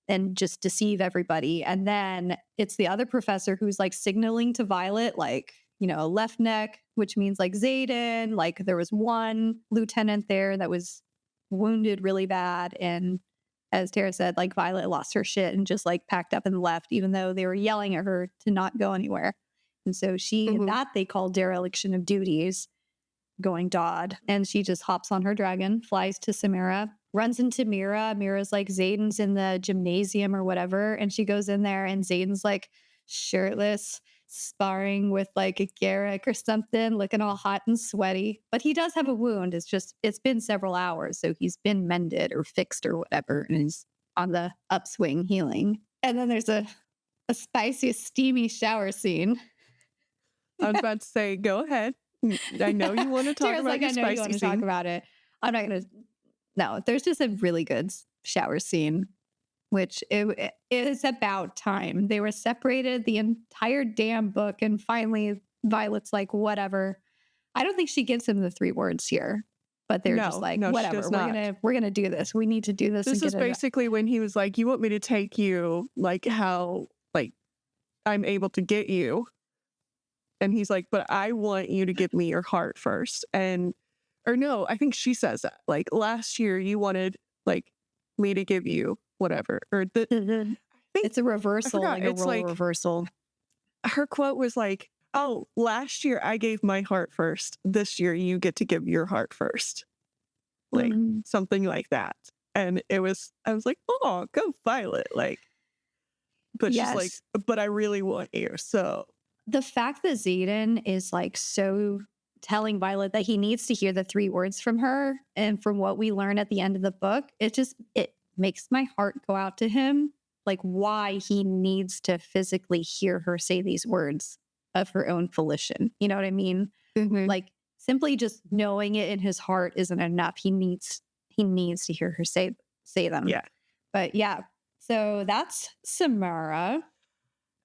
and just deceive everybody. And then it's the other professor who's like signaling to Violet, like, left neck, which means like Xaden. Like there was one lieutenant there that was wounded really bad. And as Tara said, like Violet lost her shit and just like packed up and left, even though they were yelling at her to not go anywhere. And so that they call dereliction of duties, going Dodd. And she just hops on her dragon, flies to Samara, runs into Mira. Mira's like, Xaden's in the gymnasium or whatever. And she goes in there and Xaden's like shirtless, sparring with like a Garrick or something, looking all hot and sweaty. But he does have a wound. It's been several hours. So he's been mended or fixed or whatever. And he's on the upswing healing. And then there's a spicy, steamy shower scene. I was about to say, go ahead. I know you want to talk Tara's about like, your I know spicy you want to scene. talk about it. I'm not going to. No, there's just a really good shower scene, which it is about time. They were separated the entire damn book. And finally, Violet's like, whatever. I don't think she gives him the 3 words here, but they're just like, no, whatever. We're gonna do this. We need to do this. This is basically when he was like, you want me to take you like how like I'm able to get you. And he's like, but I want you to give me your heart first. Or no, I think she says that. Like last year you wanted like me to give you whatever. Or it's a reversal, like a role reversal. Her quote was like, oh, last year I gave my heart first. This year you get to give your heart first. Like something like that. And I was like, oh, go Violet. Like, but she's like, but I really want you. So the fact that Xaden is like so telling Violet that he needs to hear the 3 words from her, and from what we learn at the end of the book, it makes my heart go out to him. Like why he needs to physically hear her say these words of her own volition. You know what I mean? Like simply just knowing it in his heart isn't enough. He needs to hear her say them. Yeah. But yeah. So that's Samara.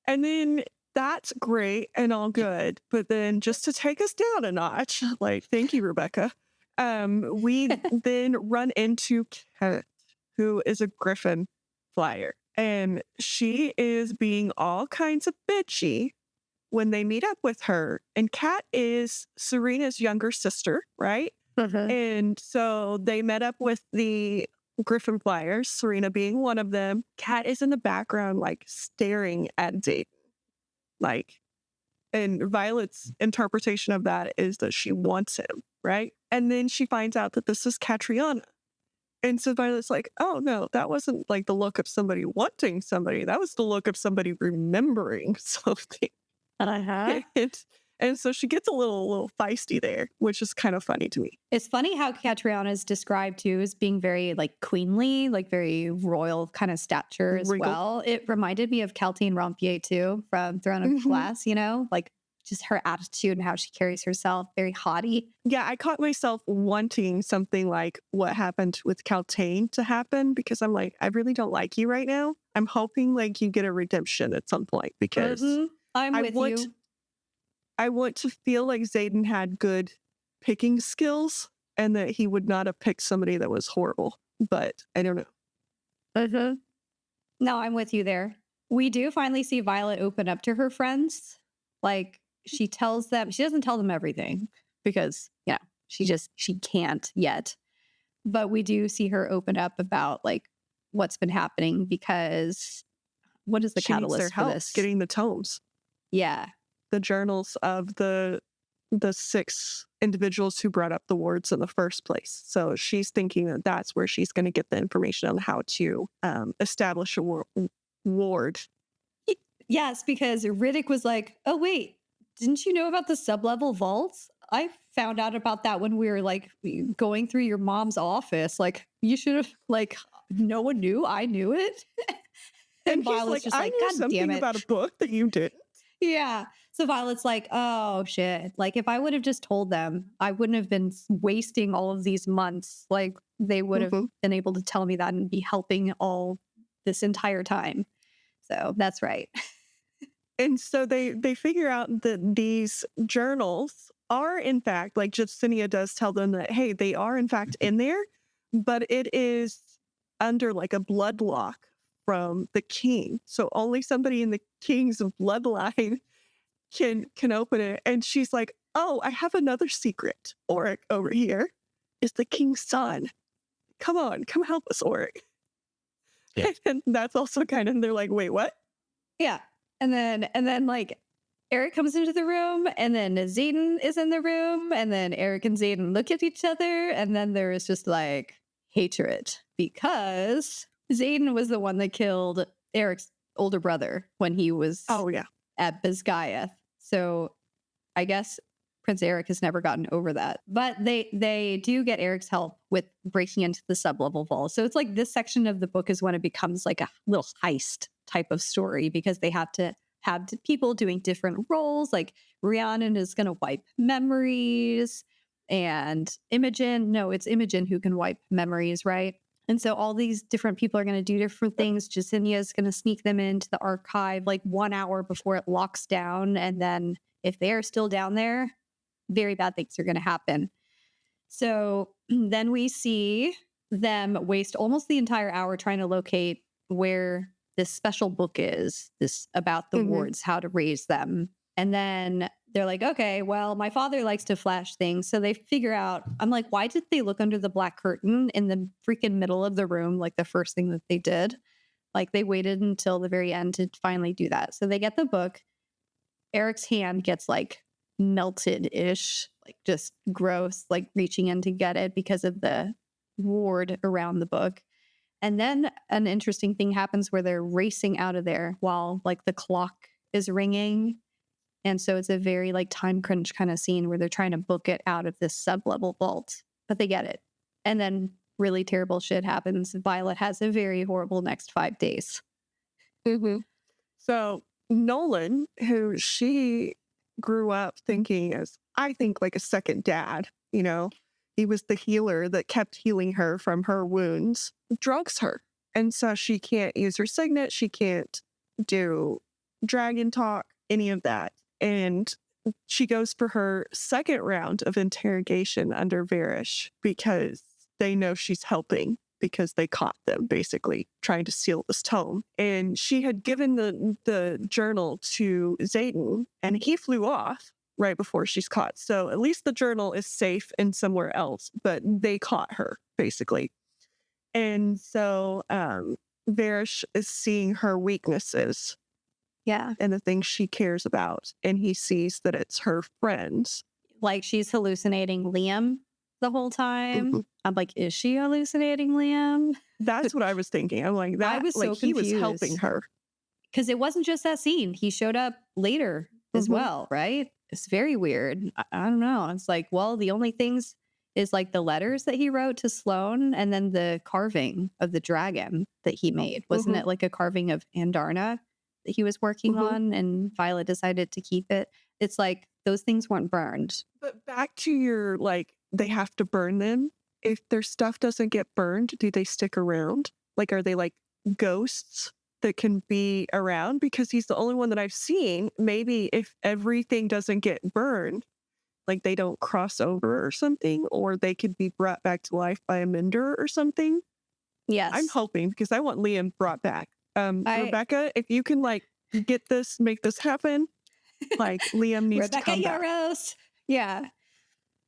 And then that's great and all good. But then just to take us down a notch, like, thank you, Rebecca. We then run into Kat, who is a Griffin flyer. And she is being all kinds of bitchy when they meet up with her. And Kat is Serena's younger sister, right? And so they met up with the Griffin flyers, Serena being one of them. Kat is in the background, like, staring at Xaden. Like, and Violet's interpretation of that is that she wants him, right? And then she finds out that this is Catriona. And so Violet's like, oh no, that wasn't like the look of somebody wanting somebody. That was the look of somebody remembering something. And so she gets a little feisty there, which is kind of funny to me. It's funny how Catriona is described too as being very like queenly, like very royal kind of stature as well. It reminded me of Caltine Rompier too from Throne of Glass, like just her attitude and how she carries herself, very haughty. Yeah, I caught myself wanting something like what happened with Caltane to happen because I'm like, I really don't like you right now. I'm hoping like you get a redemption at some point because I'm with you. I want to feel like Xaden had good picking skills and that he would not have picked somebody that was horrible. But I don't know. No, I'm with you there. We do finally see Violet open up to her friends. Like she tells them, she doesn't tell them everything because, she can't yet. But we do see her open up about like what's been happening because what is the catalyst for this? Getting the tomes. Yeah. The journals of the 6 individuals who brought up the wards in the first place. So she's thinking that that's where she's going to get the information on how to establish a ward. Yes, because Riddick was like, oh, wait, didn't you know about the sublevel vaults? I found out about that when we were like going through your mom's office. Like you should have like, no one knew. I knew it. And Violet's just like, God damn it. About a book that you did. Yeah. So Violet's like, oh shit. Like, if I would have just told them, I wouldn't have been wasting all of these months. Like, they would have Mhm. been able to tell me that and be helping all this entire time. So that's right. And so they figure out that these journals are in fact, like Justinia does tell them that, hey, they are in fact in there, but it is under like a blood lock from the king. So only somebody in the king's bloodline can open it. And she's like, oh, I have another secret. Auric over here is the king's son. Come on, come help us, Auric. Yeah. And that's also kind of, they're like, wait, what? Yeah. And then like Eric comes into the room and then Xaden is in the room and then Eric and Xaden look at each other and then there is just like hatred because Xaden was the one that killed Eric's older brother when he was Oh, yeah. at Basgiath. So I guess Prince Eric has never gotten over that. But they do get Eric's help with breaking into the sublevel vault. So it's like this section of the book is when it becomes like a little heist type of story because they have to have people doing different roles. Like Rhiannon is going to wipe memories and Imogen. No, it's Imogen who can wipe memories, right? And so all these different people are going to do different things. Jacinia is going to sneak them into the archive like 1 hour before it locks down. And then if they are still down there, very bad things are going to happen. So then we see them waste almost the entire hour trying to locate where this special book is, this about the wards, how to raise them. And then they're like, okay, well, my father likes to flash things. So they figure out, I'm like, why did they look under the black curtain in the freaking middle of the room? Like the first thing that they did, like they waited until the very end to finally do that. So they get the book. Eric's hand gets like melted-ish, like just gross, like reaching in to get it because of the ward around the book. And then an interesting thing happens where they're racing out of there while like the clock is ringing. And so it's a very like time crunch kind of scene where they're trying to book it out of this sub-level vault, but they get it. And then really terrible shit happens. Violet has a very horrible next 5 days. So Nolan, who she grew up thinking as, I think, like a second dad, you know, he was the healer that kept healing her from her wounds, drugs her. And so she can't use her signet. She can't do dragon talk, any of that. And she goes for her second round of interrogation under Varish because they know she's helping because they caught them basically trying to steal this tome. And she had given the journal to Xaden and he flew off right before she's caught. So at least the journal is safe and somewhere else, but they caught her basically. And so Varish is seeing her weaknesses. Yeah. And the things she cares about. And he sees that it's her friends. Like she's hallucinating Liam the whole time. I'm like, is she hallucinating Liam? That's what I was thinking. I'm like, that I was like so he was helping confused. her. Because it wasn't just that scene. He showed up later as well, right? It's very weird. I don't know. It's like, well, the only things is like the letters that he wrote to Sloane and then the carving of the dragon that he made. Wasn't it like a carving of Andarna that he was working on and Violet decided to keep it? It's like those things weren't burned. But back to your, like, they have to burn them. If their stuff doesn't get burned, do they stick around? Like, are they like ghosts that can be around? Because he's the only one that I've seen. Maybe if everything doesn't get burned, like they don't cross over or something, or they could be brought back to life by a mender or something. Yes. I'm hoping because I want Liam brought back. Rebecca, if you can like get this, make this happen, like Liam needs to come Rebecca Yarros. Yeah.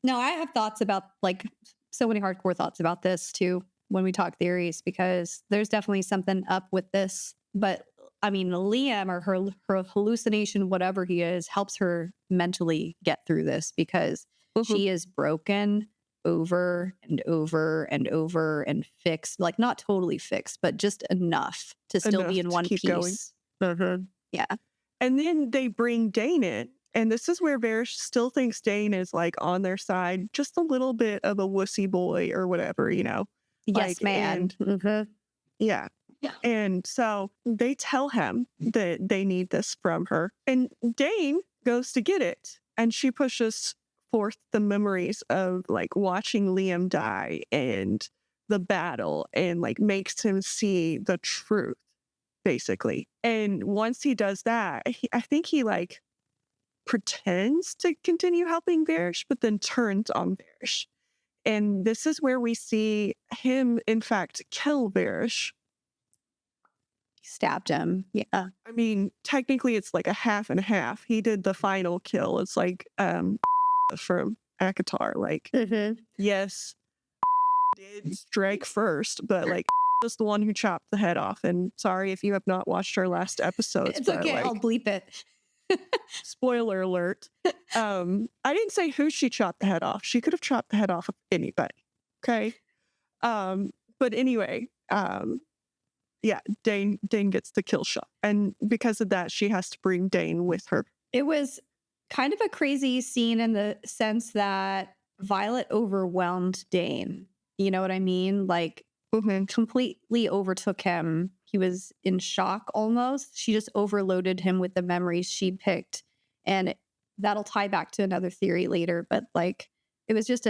No, I have thoughts about like so many hardcore thoughts about this too when we talk theories, because there's definitely something up with this. But I mean, Liam or her hallucination, whatever he is, helps her mentally get through this because she is broken over and over and over and fixed, like not totally fixed, but just enough to still be in one piece. Yeah. And then they bring Dane in. And this is where Varish still thinks Dane is like on their side, just a little bit of a wussy boy or whatever, you know? Yes, like, man. Yeah. And so they tell him that they need this from her. And Dane goes to get it. And she pushes forth the memories of like watching Liam die and the battle and like makes him see the truth, basically. And once he does that, I think he like pretends to continue helping Varish, but then turns on Varish. And this is where we see him, in fact, kill Varish. Stabbed him. Yeah. I mean, technically it's like a half and half. He did the final kill. It's like from Akatar. Like, yes, did strike first, but like was the one who chopped the head off. And sorry if you have not watched our last episodes. It's okay, like, I'll bleep it. Spoiler alert. I didn't say who she chopped the head off. She could have chopped the head off of anybody. Okay. But anyway, yeah, Dane gets the kill shot. And because of that, she has to bring Dane with her. It was kind of a crazy scene in the sense that Violet overwhelmed Dane. You know what I mean? Like, completely overtook him. He was in shock almost. She just overloaded him with the memories she picked. And that'll tie back to another theory later. But like, it was just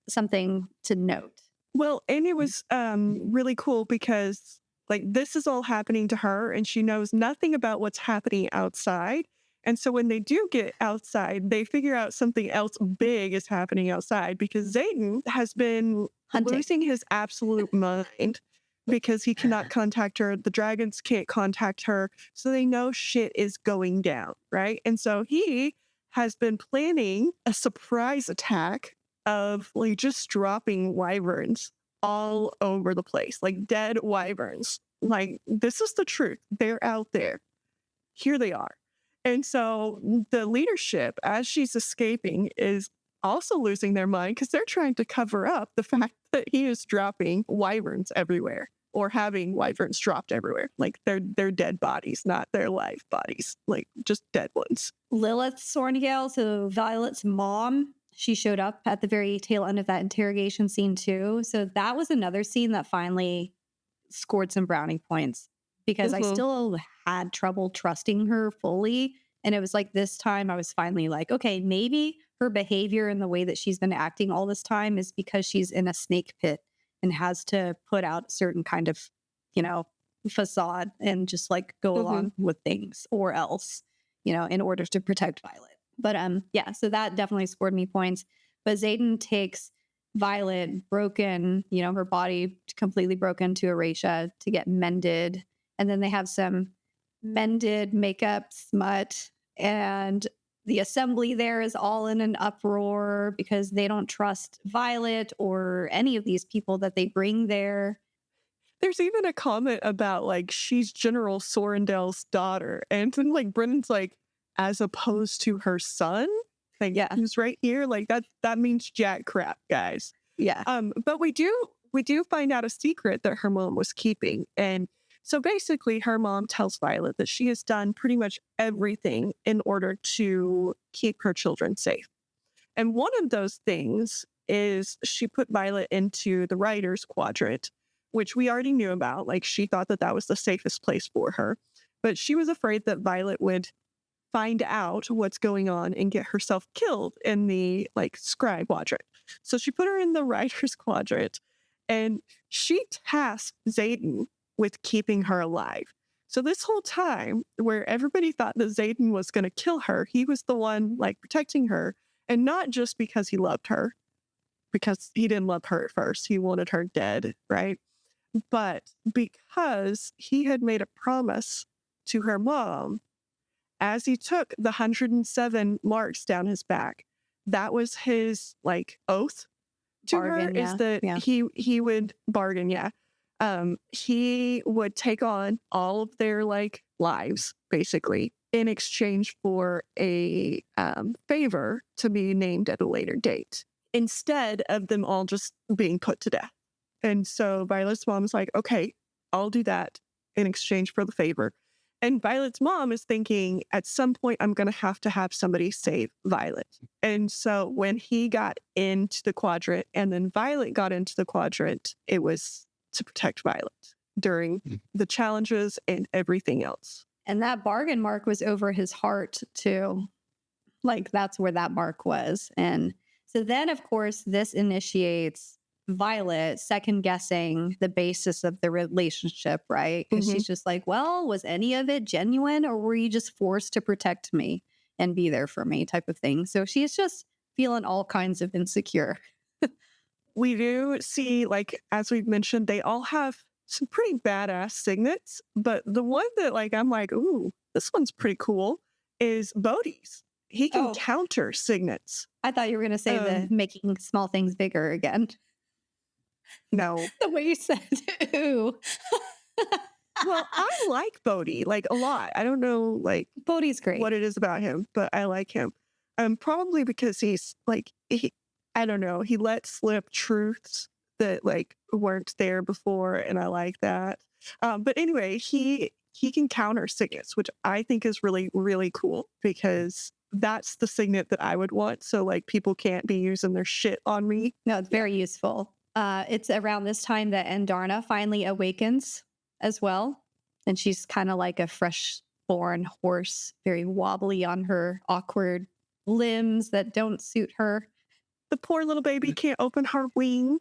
something to note. Well, and it was really cool because like this is all happening to her and she knows nothing about what's happening outside. And so when they do get outside, they figure out something else big is happening outside because Xaden has been losing his absolute mind because he cannot contact her. The dragons can't contact her. So they know shit is going down, right? And so he has been planning a surprise attack of like just dropping wyverns all over the place, like dead wyverns. Like, this is the truth. They're out there. Here they are. And so the leadership, as she's escaping, is also losing their mind because they're trying to cover up the fact that he is dropping wyverns everywhere or having wyverns dropped everywhere. Like, they're dead bodies, not their live bodies, like just dead ones. Lilith Sorngale, so Violet's mom, she showed up at the very tail end of that interrogation scene too. So that was another scene that finally scored some brownie points because I still had trouble trusting her fully. And it was like this time I was finally like, okay, maybe her behavior and the way that she's been acting all this time is because she's in a snake pit and has to put out a certain kind of, you know, facade and just like go along with things or else, you know, in order to protect Violet. But yeah, so that definitely scored me points. But Xaden takes Violet broken, you know, her body completely broken to Erasia to get mended. And then they have some mended makeup smut. And the assembly there is all in an uproar because they don't trust Violet or any of these people that they bring there. There's even a comment about like she's General Sorrendel's daughter. And then like Brennan's like, as opposed to her son, like who's right here, like that means jack crap, guys. Yeah. But we do find out a secret that her mom was keeping. And so basically her mom tells Violet that she has done pretty much everything in order to keep her children safe. And one of those things is she put Violet into the writer's quadrant, which we already knew about. Like she thought that that was the safest place for her, but she was afraid that Violet would find out what's going on and get herself killed in the like scribe quadrant. So she put her in the writer's quadrant and she tasked Xaden with keeping her alive. So this whole time where everybody thought that Xaden was going to kill her, he was the one like protecting her, and not just because he loved her, because he didn't love her at first. He wanted her dead, right? But because he had made a promise to her mom as he took the 107 marks down his back. That was his like oath to Bargain, her is that he would bargain. Yeah. He would take on all of their like lives basically in exchange for a favor to be named at a later date instead of them all just being put to death. And so Violet's mom's like, okay, I'll do that in exchange for the favor. And Violet's mom is thinking, at some point, I'm going to have somebody save Violet. And so when he got into the quadrant and then Violet got into the quadrant, it was to protect Violet. during the challenges and everything else. And that bargain mark was over his heart too. Like that's where that mark was. And so then, of course, this initiates Violet second guessing the basis of the relationship, right? Because she's just like, well, was any of it genuine or were you just forced to protect me and be there for me type of thing? So she's just feeling all kinds of insecure. We do see, like, as we've mentioned, they all have some pretty badass signets, but the one that, like, I'm like, ooh, this one's pretty cool is Bodhi's. He can counter signets. I thought you were going to say the making small things bigger again. No. The way you said, ooh. Well, I like Bodhi, like, a lot. I don't know, like, Bodhi's great. what it is about him, but I like him. Probably because he's, like, I don't know, he let slip truths that, like, weren't there before, and I like that. But anyway, he can counter signets, which I think is really, really cool because that's the signet that I would want. So, like, people can't be using their shit on me. No, it's very useful. It's around this time that Andarna finally awakens as well. And she's kind of like a fresh born horse, very wobbly on her awkward limbs that don't suit her. The poor little baby can't open her wing.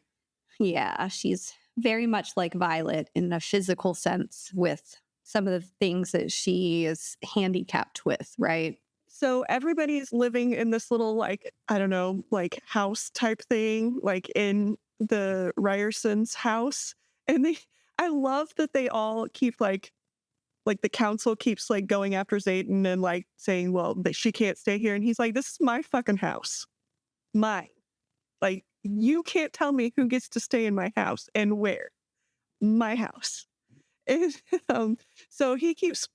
Yeah, she's very much like Violet in a physical sense with some of the things that she is handicapped with, right? So everybody's living in this little, like, I don't know, like house type thing, like in the Ryerson's house. And I love that they all keep like the council keeps like going after Xaden and like saying, well, she can't stay here. And he's like, this is my fucking house. Mine. Like, you can't tell me who gets to stay in my house and where. My house. And so he keeps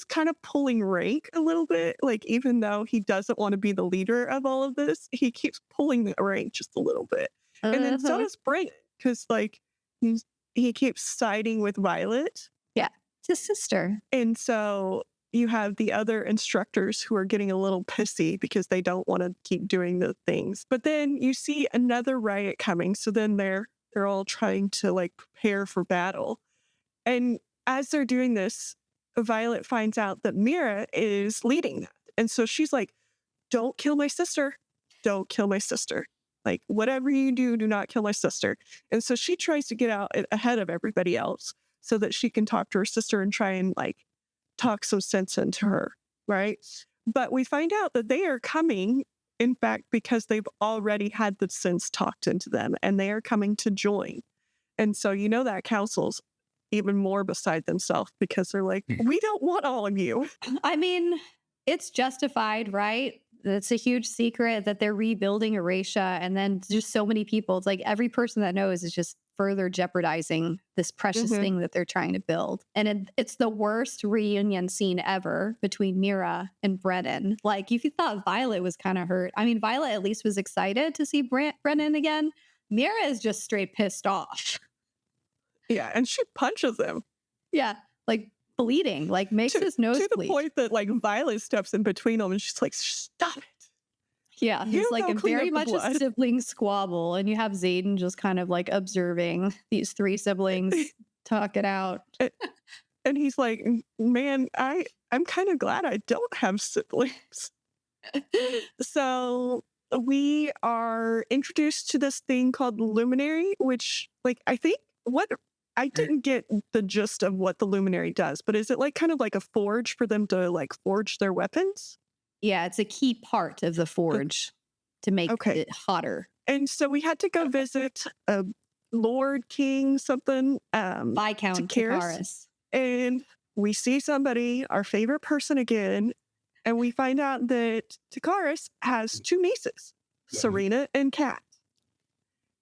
kind of pulling rank a little bit. Like, even though he doesn't want to be the leader of all of this, he keeps pulling the rank just a little bit. And then so does Brennan, because like he keeps siding with Violet. Yeah, it's his sister. And so you have the other instructors who are getting a little pissy because they don't want to keep doing the things. But then you see another riot coming. So then they're all trying to like prepare for battle. And as they're doing this, Violet finds out that Mira is leading that. And so she's like, don't kill my sister. Don't kill my sister. Like, whatever you do, do not kill my sister. And so she tries to get out ahead of everybody else so that she can talk to her sister and try and like talk some sense into her, right? But we find out that they are coming, in fact, because they've already had the sense talked into them and they are coming to join. And so you know that council's even more beside themselves because they're like, we don't want all of you. I mean, it's justified, right? It's a huge secret that they're rebuilding Eurasia, and then just so many people. It's like every person that knows is just further jeopardizing this precious thing that they're trying to build. And it's the worst reunion scene ever between Mira and Brennan. Like, if you thought Violet was kind of hurt, I mean, Violet at least was excited to see Brennan again. Mira is just straight pissed off. Yeah, and she punches him. Yeah, like bleeding, like makes his nose bleed. To the point that like Violet steps in between them and she's like, stop it. Yeah, it's like a very much a sibling squabble. And you have Xaden just kind of like observing these three siblings talk it out. And he's like, man, I'm kind of glad I don't have siblings. So we are introduced to this thing called the Luminary, which like I didn't get the gist of what the Luminary does, but is it like kind of like a forge for them to like forge their weapons? Yeah, it's a key part of the forge to make it hotter. And so we had to go visit a Lord King something, Viscount Takaris. And we see somebody, our favorite person again, and we find out that Takaris has two nieces, Serena and Kat.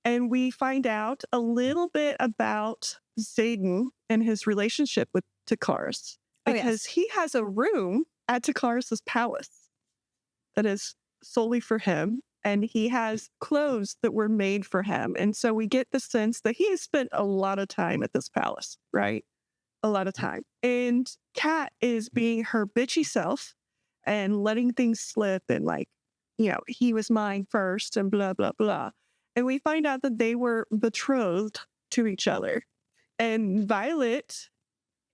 And we find out a little bit about Xaden and his relationship with Takaris because he has a room at Takaris' palace that is solely for him, and he has clothes that were made for him. And so we get the sense that he has spent a lot of time at this palace, right? A lot of time. And Kat is being her bitchy self and letting things slip and like, you know, he was mine first and blah, blah, blah. And we find out that they were betrothed to each other. And Violet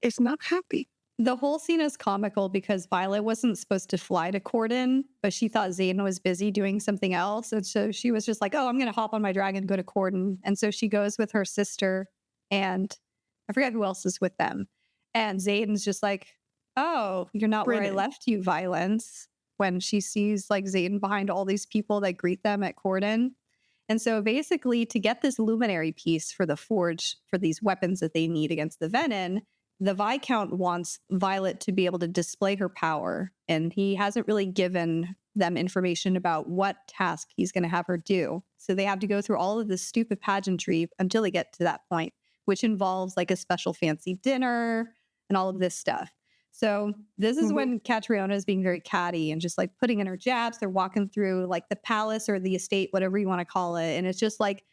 is not happy. The whole scene is comical because Violet wasn't supposed to fly to Corden, but she thought Xaden was busy doing something else. And so she was just like, oh, I'm going to hop on my dragon and go to Corden. And so she goes with her sister, and I forget who else is with them. And Xaden's just like, oh, you're not where I Brennan. left you, Violence, when she sees like Xaden behind all these people that greet them at Corden. And so basically, to get this luminary piece for the forge for these weapons that they need against the Venom, the Viscount wants Violet to be able to display her power, and he hasn't really given them information about what task he's going to have her do. So they have to go through all of this stupid pageantry until they get to that point, which involves like a special fancy dinner and all of this stuff. So this is when Catriona is being very catty and just like putting in her jabs. They're walking through like the palace or the estate, whatever you want to call it. And it's just like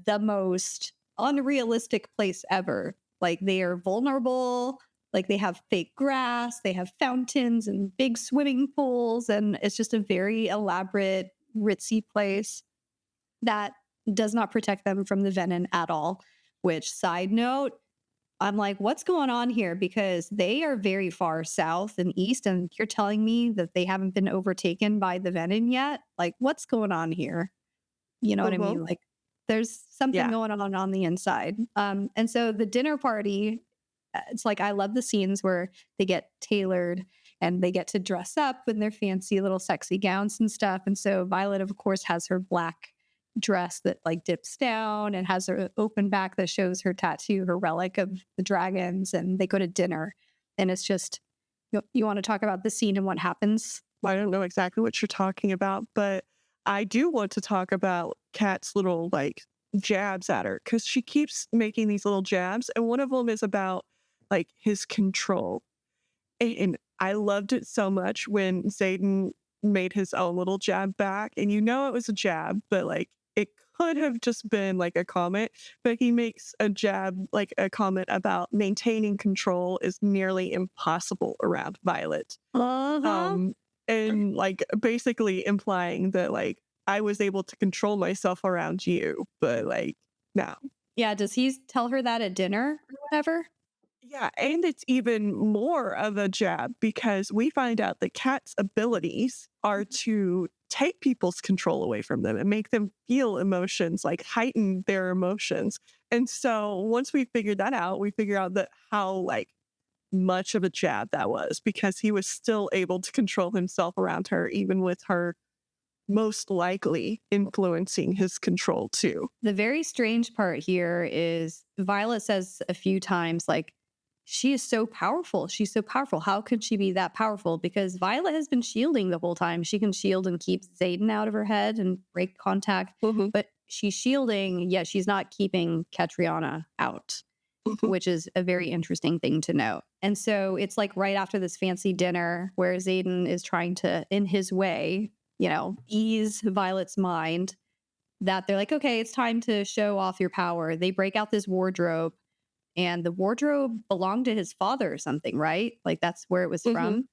the most unrealistic place ever. Like they are vulnerable, like they have fake grass, they have fountains and big swimming pools. And it's just a very elaborate, ritzy place that does not protect them from the Venom at all. Which, side note, I'm like, what's going on here? Because they are very far south and east, and you're telling me that they haven't been overtaken by the Venom yet? Like, what's going on here? You know what I mean? Like, there's something going on the inside. And so the dinner party, it's like, I love the scenes where they get tailored and they get to dress up in their fancy little sexy gowns and stuff. And so Violet, of course, has her black dress that like dips down and has her open back that shows her tattoo, her relic of the dragons. And they go to dinner. And it's just, you want to talk about the scene and what happens? I don't know exactly what you're talking about, but I do want to talk about Kat's little like jabs at her, because she keeps making these little jabs, and one of them is about like his control. And I loved it so much when Xaden made his own little jab back, and you know it was a jab, but like it could have just been like a comment, but he makes a jab, like a comment about maintaining control is nearly impossible around Violet. And like basically implying that like I was able to control myself around you, but like no. Yeah, does he tell her that at dinner or whatever? Yeah, and it's even more of a jab because we find out that Kat's abilities are to take people's control away from them and make them feel emotions, like heighten their emotions. And so once we figured that out, we figure out that how like much of a jab that was, because he was still able to control himself around her, even with her most likely influencing his control too. The very strange part here is Violet says a few times, like, she is so powerful. She's so powerful. How could she be that powerful? Because Violet has been shielding the whole time. She can shield and keep Xaden out of her head and break contact, but she's shielding, yet she's not keeping Catriona out, which is a very interesting thing to note. And so it's like right after this fancy dinner where Xaden is trying to, in his way, you know, ease Violet's mind, that they're like, okay, it's time to show off your power. They break out this wardrobe, and the wardrobe belonged to his father or something, right? Like that's where it was from.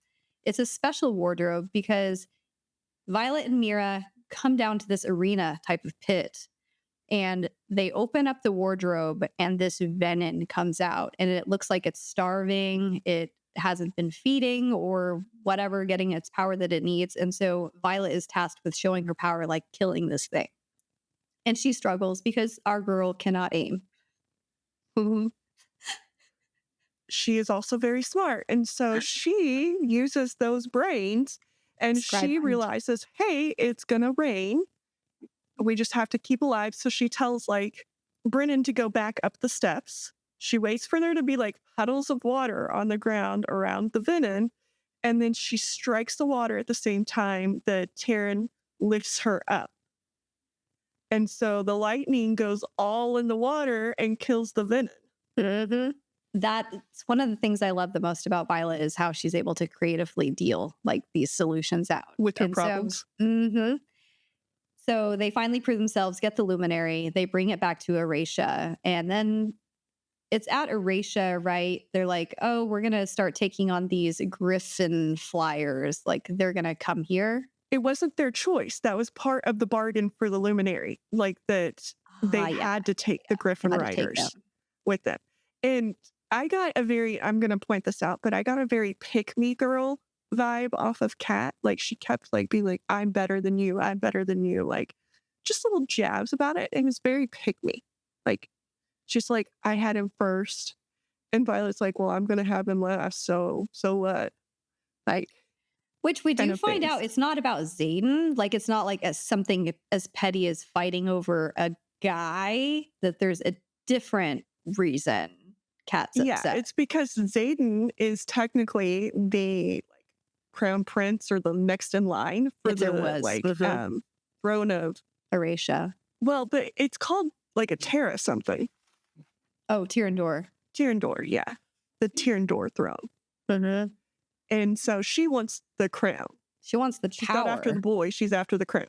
It's a special wardrobe because Violet and Mira come down to this arena type of pit, and they open up the wardrobe and this venom comes out, and it looks like it's starving. It hasn't been feeding or whatever, getting its power that it needs. And so Violet is tasked with showing her power, like killing this thing. And she struggles because our girl cannot aim. She is also very smart. And so she uses those brains, and she realizes, hey, it's going to rain. We just have to keep alive. So she tells like Brennan to go back up the steps. She waits for there to be like puddles of water on the ground around the venom. And then she strikes the water at the same time that Taryn lifts her up. And so the lightning goes all in the water and kills the venom. That's one of the things I love the most about Violet, is how she's able to creatively deal like these solutions out with her problems. So they finally prove themselves, get the luminary, they bring it back to Erasia, and then it's at Erasia, right? They're like, oh, we're going to start taking on these griffin flyers. Like they're going to come here. It wasn't their choice. That was part of the bargain for the luminary. Like that they had to take the griffin riders with them. And I'm going to point this out, but I got a very pick me girl vibe off of Kat. Like she kept like being like, I'm better than you. I'm better than you. Like just little jabs about it. It was very pick me. Like she's like, I had him first. And Violet's like, well, I'm going to have him last. So what? Like, Which we kind do of find things. out it's not about Xaden. Like it's not like as something as petty as fighting over a guy, that there's a different reason Kat's Yeah, upset. it's because Xaden is technically the like crown prince or the next in line for If there the was. like Mhm. throne of Erasha. well, but it's called like a Terra something. Oh, Tyrandor. Tyrandor, yeah. The Tyrandor throne. Mm-hmm. And so she wants the crown. She wants the She's power. not after the boy, she's after the crown.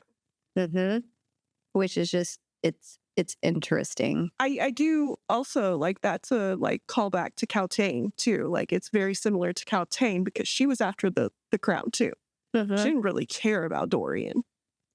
Mm-hmm. Which is just it's interesting. I do also like that's a like callback to Caltaine too. Like it's very similar to Caltaine because she was after the crown too. Mm-hmm. She didn't really care about Dorian.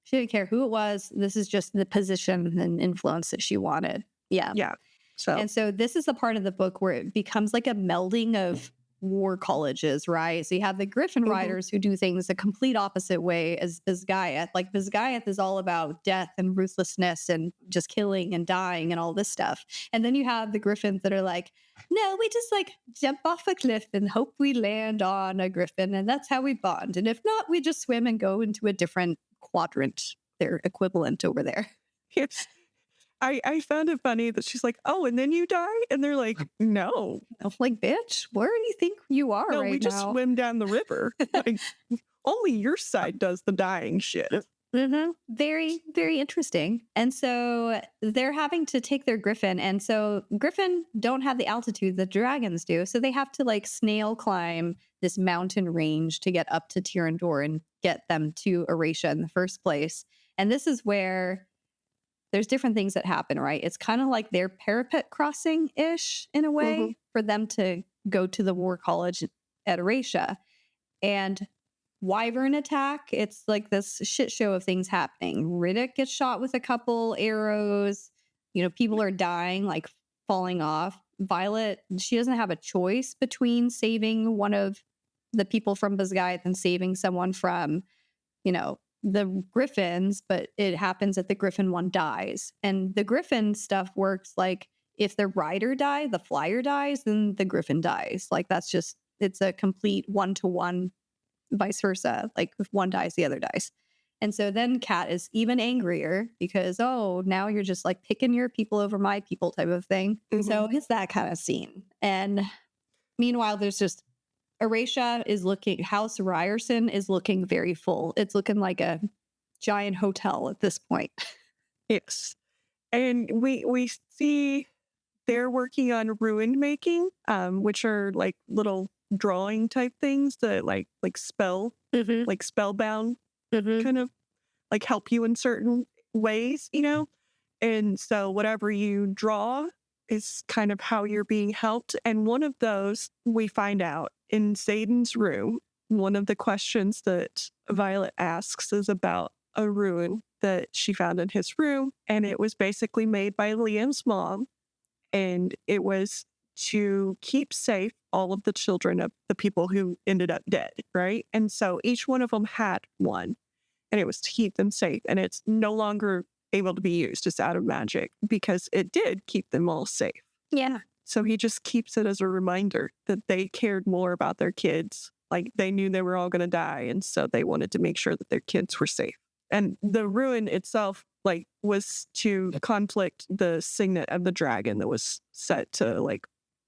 She didn't care who it was. This is just the position and influence that she wanted. Yeah. Yeah. So And so this is the part of the book where it becomes like a melding of war colleges, right? So you have the Griffin Riders who do things the complete opposite way as Basgiath. Like Basgiath is all about death and ruthlessness and just killing and dying and all this stuff. And then you have the Griffins that are like, no, we just like jump off a cliff and hope we land on a griffin. And that's how we bond. And if not, we just swim and go into a different quadrant, their equivalent over there. it's I found it funny that she's like, oh, and then you die? And they're like, no. I'm like, bitch, where do you think you are No, right we just now? swim down the river. Like, only your side does the dying shit. Mm-hmm. Very, very interesting. And so they're having to take their griffin. And so griffin don't have the altitude that dragons do. So they have to like snail climb this mountain range to get up to Tyrandor and get them to Erasha in the first place. And this is where there's different things that happen, right? It's kind of like their parapet crossing-ish in a way for them to go to the war college at Erasha. And Wyvern attack, it's like this shit show of things happening. Riddick gets shot with a couple arrows. You know, people are dying, like falling off. Violet, she doesn't have a choice between saving one of the people from Basgiath and saving someone from, you know, the Griffins, but it happens that the Griffin one dies. And the Griffin stuff works like if the rider dies, the flyer dies, then the Griffin dies. Like that's just, it's a complete one-to-one, vice versa. Like if one dies, the other dies. And so then Kat is even angrier because, oh, now you're just like picking your people over my people type of thing. So it's that kind of scene. And meanwhile, there's just Erasha is looking, House Ryerson is looking very full. It's looking like a giant hotel at this point. Yes. And we see they're working on ruin making, which are like little drawing type things that like spell, like spellbound kind of like help you in certain ways, you know? And so whatever you draw is kind of how you're being helped. And one of those we find out in Xaden's room. One of the questions that Violet asks is about a ruin that she found in his room. And it was basically made by Liam's mom. And it was to keep safe all of the children of the people who ended up dead, right? And so each one of them had one. And it was to keep them safe. And it's no longer able to be used. It's out of magic because it did keep them all safe. Yeah. So he just keeps it as a reminder that they cared more about their kids. Like they knew they were all going to die. And so they wanted to make sure that their kids were safe. And the ruin itself, like, was to conflict the signet of the dragon that was set to, like,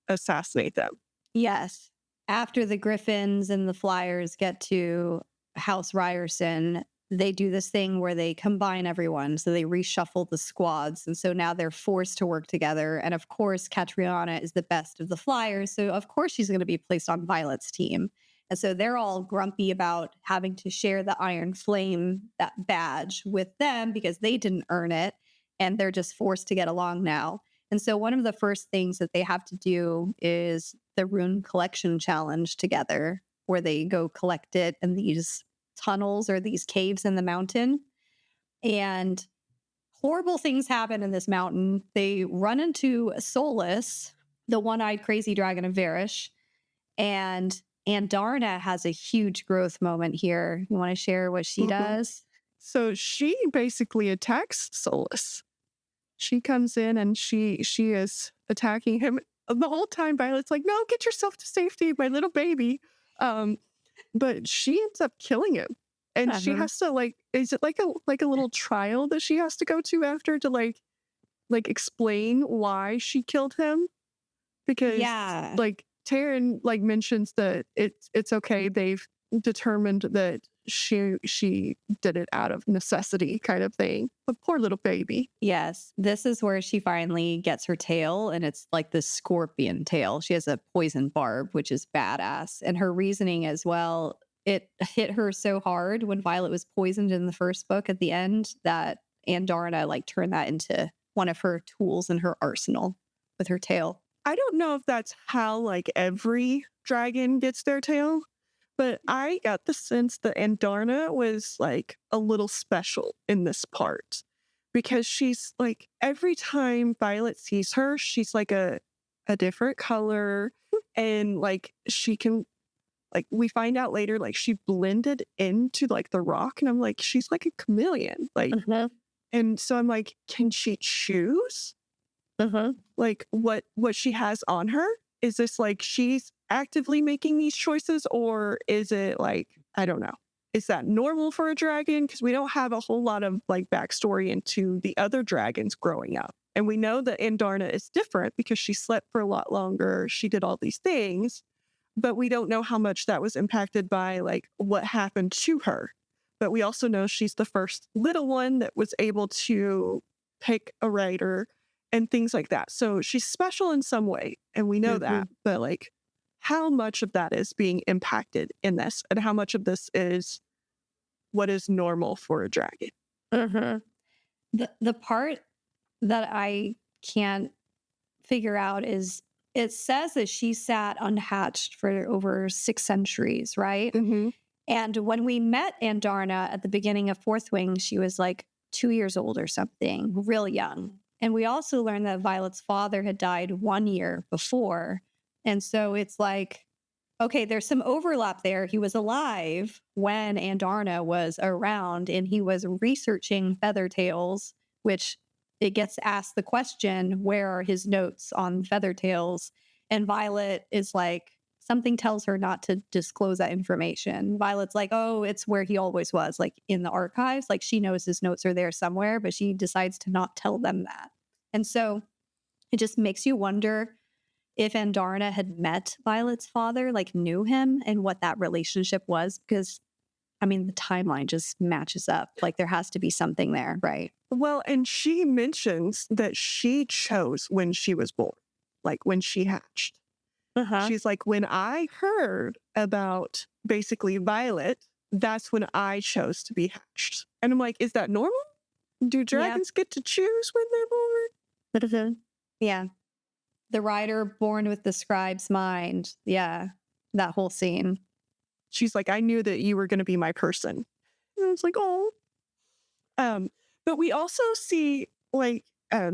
assassinate them. Yes. After the Griffins and the Flyers get to House Ryerson, they do this thing where they combine everyone. So they reshuffle the squads. And so now they're forced to work together. And of course, Catriona is the best of the Flyers. So of course, she's going to be placed on Violet's team. And so they're all grumpy about having to share the Iron Flame, that badge, with them because they didn't earn it. And they're just forced to get along now. And so one of the first things that they have to do is the Rune Collection Challenge together, where they go collect it in these tunnels or these caves in the mountain. And horrible things happen in this mountain. They run into Solus, the one-eyed crazy dragon of Varish. And Andarna has a huge growth moment here. You want to share what she Mhm. does? So she basically attacks Solus. She comes in and she is attacking him the whole time. Violet's like, "No, get yourself to safety, my little baby." Um, but she ends up killing him, and she Uh-huh. has to is it like a little trial that she has to go to after to explain why she killed him? Because Yeah. Taryn mentions that it's okay. They've determined that she did it out of necessity, kind of thing. But poor little baby. Yes. This is where she finally gets her tail, and it's like the scorpion tail. She has a poison barb, which is badass. And her reasoning as well, it hit her so hard when Violet was poisoned in the first book at the end that Andarna turned that into one of her tools in her arsenal with her tail. I don't know if that's how every dragon gets their tail, but I got the sense that Andarna was a little special in this part because she's every time Violet sees her, she's a different color, and she can we find out later she blended into the rock, and I'm like, she's like a chameleon. Uh-huh. And so I'm like, can she choose Uh-huh. what she has on her? Is this she's actively making these choices, or is it I don't know. Is that normal for a dragon? Because we don't have a whole lot of backstory into the other dragons growing up. And we know that Andarna is different because she slept for a lot longer. She did all these things, but we don't know how much that was impacted by what happened to her. But we also know she's the first little one that was able to pick a rider and things like that. So she's special in some way, and we know that. But how much of that is being impacted in this, and how much of this is what is normal for a dragon? Uh-huh. The part that I can't figure out is it says that she sat unhatched for over 6 centuries, right? Mm-hmm. And when we met Andarna at the beginning of Fourth Wing, she was 2 years old or something, real young. And we also learned that Violet's father had died 1 year before. And so it's okay, there's some overlap there. He was alive when Andarna was around, and he was researching feather tails, which it gets asked the question, where are his notes on feather tails? And Violet is something tells her not to disclose that information. Violet's oh, it's where he always was, in the archives. She knows his notes are there somewhere, but she decides to not tell them that. And so it just makes you wonder if Andarna had met Violet's father, knew him, and what that relationship was, because I mean, the timeline just matches up. There has to be something there, right? Well, and she mentions that she chose when she was born, when she hatched. Uh-huh. She's like, when I heard about basically Violet, that's when I chose to be hatched. And I'm like, is that normal? Do dragons get to choose when they're born? Yeah. The rider born with the scribe's mind. Yeah. That whole scene. She's like, I knew that you were going to be my person. And I was like, oh. But we also see,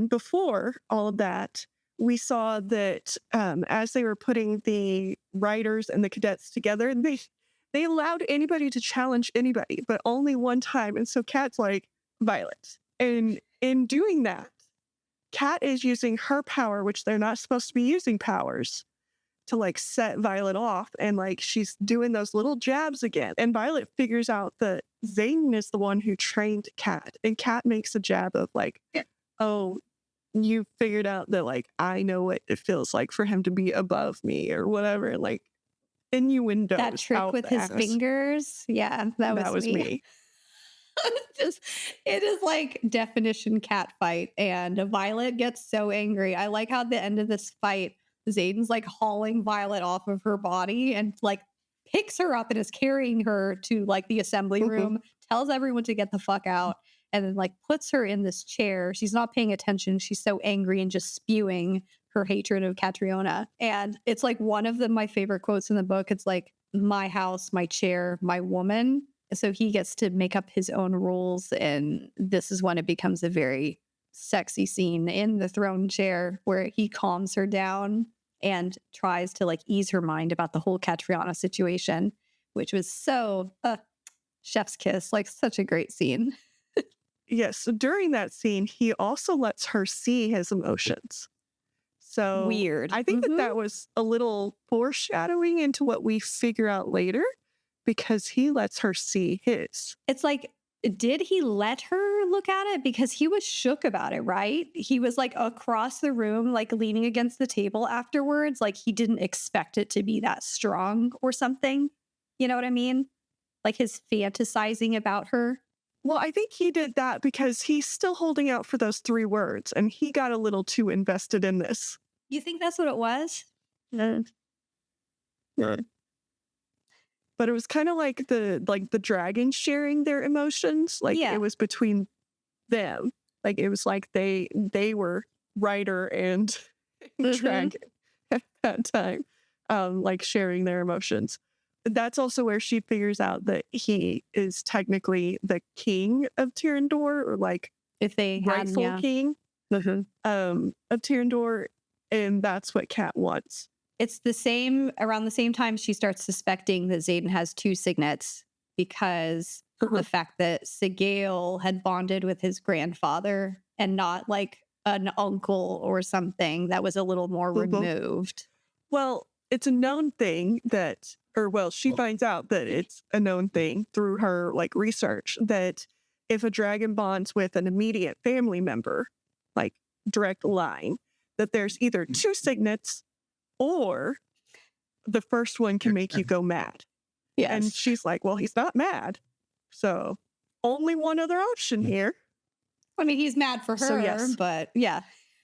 before all of that, we saw that as they were putting the riders and the cadets together, they allowed anybody to challenge anybody, but only one time. And so Kat's like, Violet. And in doing that, Kat is using her power, which they're not supposed to be using powers, to set Violet off, and she's doing those little jabs again. And Violet figures out that Xaden is the one who trained Kat, and Kat makes a jab of oh, you figured out that I know what it feels like for him to be above me or whatever, innuendos. That trick with his fingers. Yeah, that was me. It is definition cat fight, and Violet gets so angry. I like how at the end of this fight, Xaden's hauling Violet off of her body and picks her up and is carrying her to the assembly room, tells everyone to get the fuck out, and then puts her in this chair. She's not paying attention. She's so angry and just spewing her hatred of Catriona. And it's one of my favorite quotes in the book. It's my house, my chair, my woman. So he gets to make up his own rules, and this is when it becomes a very sexy scene in the throne chair where he calms her down. and tries to like ease her mind about the whole Catriona situation, which was so chef's kiss, like such a great scene. Yes, so during that scene, he also lets her see his emotions. So Weird. I think that was a little foreshadowing into what we figure out later because he lets her see his. It's like, did he let her look at it? Because he was shook about it, right? He was like across the room, like leaning against the table afterwards. Like he didn't expect it to be that strong or something. You know what I mean? Like his fantasizing about her. Well, I think he did that because he's still holding out for those 3 words and he got a little too invested in this. You think that's what it was? Yeah. But it was kind of like the dragon sharing their emotions. Like Yeah. it was between them. Like it was like they were writer and dragon at that time, like sharing their emotions. That's also where she figures out that he is technically the king of Tyrandor, or like If they had, rightful king of Tyrandor, and that's what Kat wants. It's the same, around the same time she starts suspecting that Xaden has 2 signets because the fact that Sigale had bonded with his grandfather and not like an uncle or something that was a little more removed. Well, it's a known thing that, or well, she finds out that it's a known thing through her like research that if a dragon bonds with an immediate family member, like direct line, that there's either 2 signets or the first one can make you go mad. Yes. And she's like, well, he's not mad. So only one other option here. I mean, he's mad for her, So, yes. but yeah,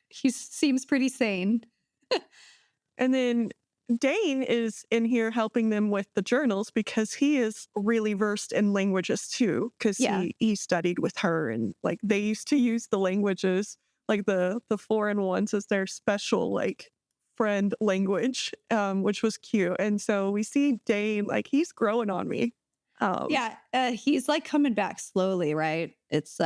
he seems pretty sane. And then Dane is in here helping them with the journals because he is really versed in languages too, because he studied with her, and like they used to use the languages, like the foreign ones, as their special like friend language, which was cute. And so we see Dane, like he's growing on me. He's like coming back slowly, right? It's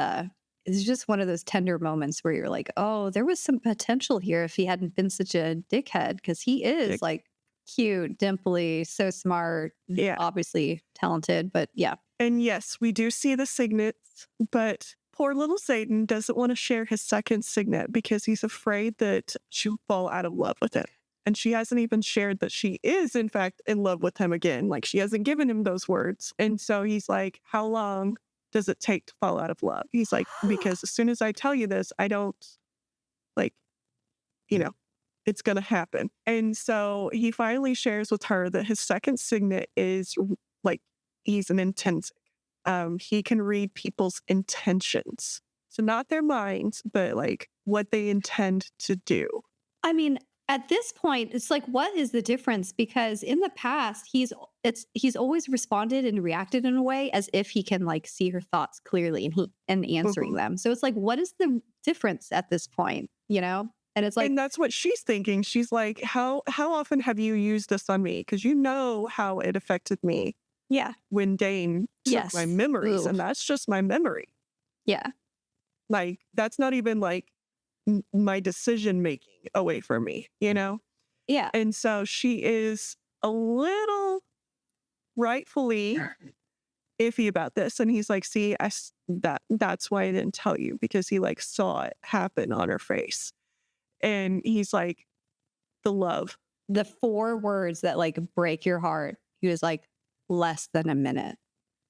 just one of those tender moments where you're like, oh, there was some potential here if he hadn't been such a dickhead, because he is like cute, dimply, so smart, obviously talented, but yeah. And yes, we do see the signets, but poor little Xaden doesn't want to share his second signet because he's afraid that she'll fall out of love with him. And she hasn't even shared that she is, in fact, in love with him again. Like, she hasn't given him those words. And so he's like, how long does it take to fall out of love? He's like, because as soon as I tell you this, I don't, like, it's going to happen. And so he finally shares with her that his second signet is, like, he's an intensic. He can read people's intentions. So not their minds, but, like, what they intend to do. I mean, at this point, it's like, what is the difference? Because in the past, he's always responded and reacted in a way as if he can like see her thoughts clearly and answering them. So it's like, what is the difference at this point? And it's like, and that's what she's thinking. She's like, how often have you used this on me? Because you know how it affected me. Yeah. When Dane took my memories, and that's just my memory. Yeah. Like, that's not even like my decision making away from me, Yeah. And so she is a little rightfully iffy about this, and he's like, see, that's why I didn't tell you, because he like saw it happen on her face. And he's like, the love, the 4 words that like break your heart. He was like, less than a minute.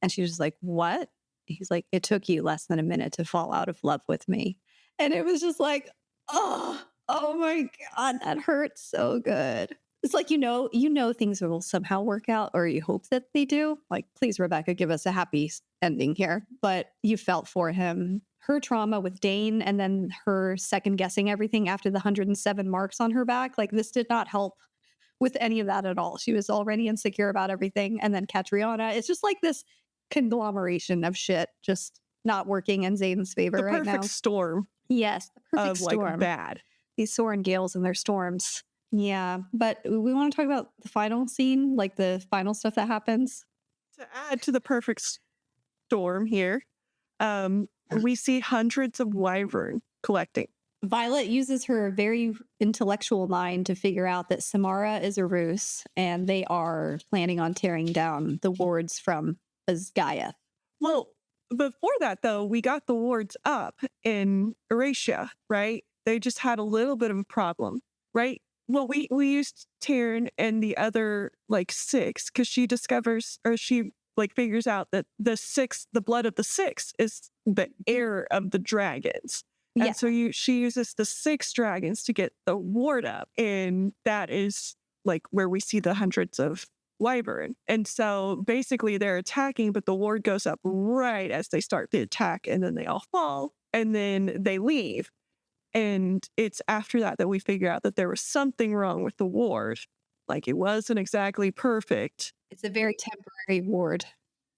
And she was like, what? He's like, it took you less than a minute to fall out of love with me. And it was just like, oh my God, that hurts so good. It's like, things will somehow work out, or you hope that they do. Like, please, Rebecca, give us a happy ending here. But you felt for him. Her trauma with Dane, and then her second guessing everything after the 107 marks on her back. Like, this did not help with any of that at all. She was already insecure about everything. And then Catriona, it's just like this conglomeration of shit just not working in Xaden's favor right now. The perfect storm. Yes, the perfect storm. Like bad. These Soren Gales and their storms. Yeah, but we want to talk about the final scene, like the final stuff that happens. To add to the perfect storm here, we see hundreds of wyvern collecting. Violet uses her very intellectual mind to figure out that Samara is a ruse and they are planning on tearing down the wards from Basgiath. Well, before that, though, we got the wards up in Eurasia, right? They just had a little bit of a problem, right? Well, we used Taryn and the other like six because she discovers or she like figures out that the blood of the six is the heir of the dragons. Yeah. And so she uses the six dragons to get the ward up. And that is like where we see the hundreds of wyvern. And so basically they're attacking, but the ward goes up right as they start the attack and then they all fall and then they leave. And it's after that that we figure out that there was something wrong with the ward. Like it wasn't exactly perfect. It's a very temporary ward.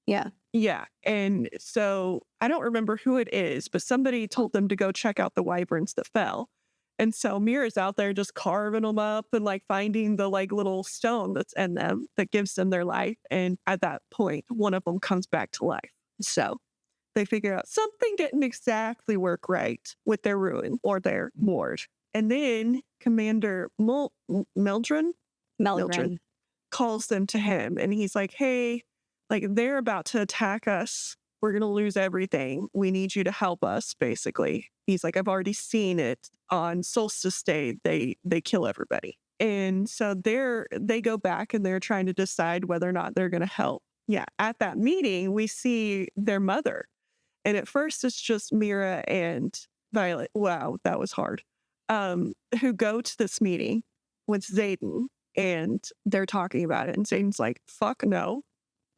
Yeah. Yeah. And so I don't remember who it is, but somebody told them to go check out the wyverns that fell. And so Mira's out there just carving them up and like finding the like little stone that's in them that gives them their life. And at that point, one of them comes back to life. So they figure out something didn't exactly work right with their ruin or their ward. And then Commander Mildred calls them to him and he's like, hey, like they're about to attack us. We're going to lose everything. We need you to help us, basically. He's like, I've already seen it on Solstice Day. They kill everybody. And so they go back and they're trying to decide whether or not they're going to help. Yeah. At that meeting, we see their mother. And at first it's just Mira and Violet. Wow, that was hard. Who go to this meeting with Xaden and they're talking about it. And Xaden's like, fuck no.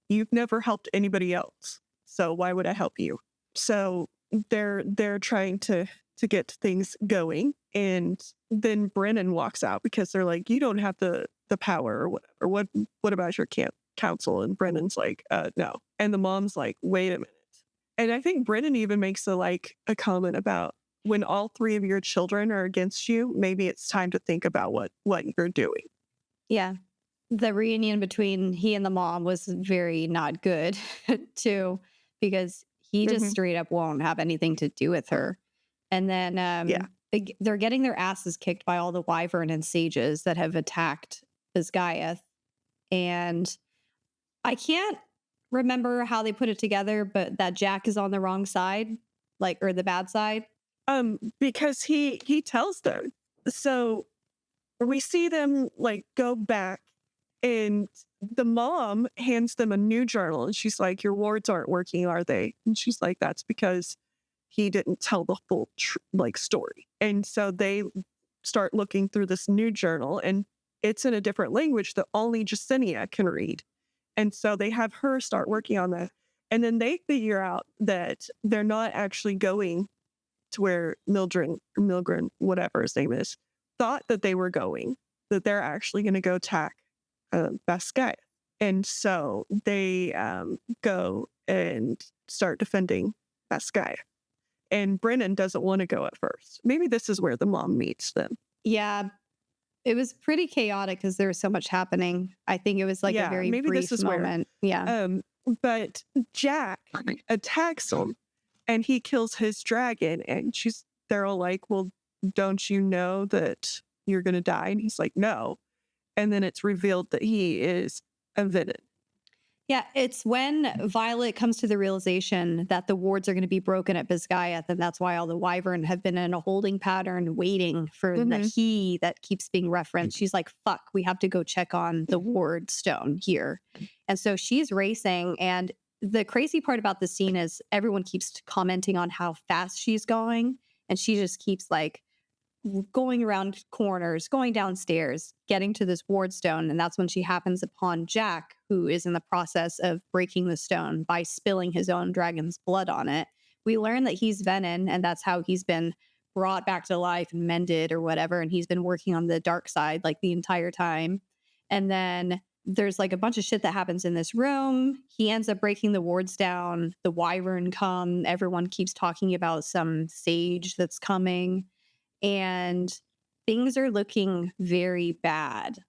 You've never helped anybody else. So why would I help you? So they're trying to get things going. And then Brennan walks out because they're like, you don't have the power or whatever. What about your council? And Brennan's like, no. And the mom's like, wait a minute. And I think Brennan even makes a comment about when all three of your children are against you, maybe it's time to think about what you're doing. Yeah. The reunion between he and the mom was very not good too, because he just straight up won't have anything to do with her. And then they're getting their asses kicked by all the wyvern and sages that have attacked Basgiath. And I can't remember how they put it together, but that Jack is on the wrong side, or the bad side. Because he tells them. So we see them go back. And the mom hands them a new journal and she's like, your wards aren't working, are they? And she's like, that's because he didn't tell the full story. And so they start looking through this new journal and it's in a different language that only Jacinia can read. And so they have her start working on that. And then they figure out that they're not actually going to where Mildred, whatever his name is, thought that they were going, that they're actually going to go attack Basgiath. And so they go and start defending Basgiath. And Brennan doesn't want to go at first. Maybe this is where the mom meets them. Yeah. It was pretty chaotic because there was so much happening. I think it was a very brief moment. Yeah. But Jack attacks him and he kills his dragon. And they're all like, well, don't you know that you're going to die? And he's like, no. And then it's revealed that he is a villain. Yeah, it's when Violet comes to the realization that the wards are going to be broken at Basgiath, and that's why all the wyvern have been in a holding pattern waiting for the he that keeps being referenced. She's like, fuck, we have to go check on the ward stone here. And so she's racing, and the crazy part about the scene is everyone keeps commenting on how fast she's going, and she just keeps going around corners, going downstairs, getting to this ward stone. And that's when she happens upon Jack, who is in the process of breaking the stone by spilling his own dragon's blood on it. We learn that he's Venom, and that's how he's been brought back to life and mended or whatever. And he's been working on the dark side the entire time. And then there's a bunch of shit that happens in this room. He ends up breaking the wards down. The wyvern come. Everyone keeps talking about some sage that's coming. And things are looking very bad.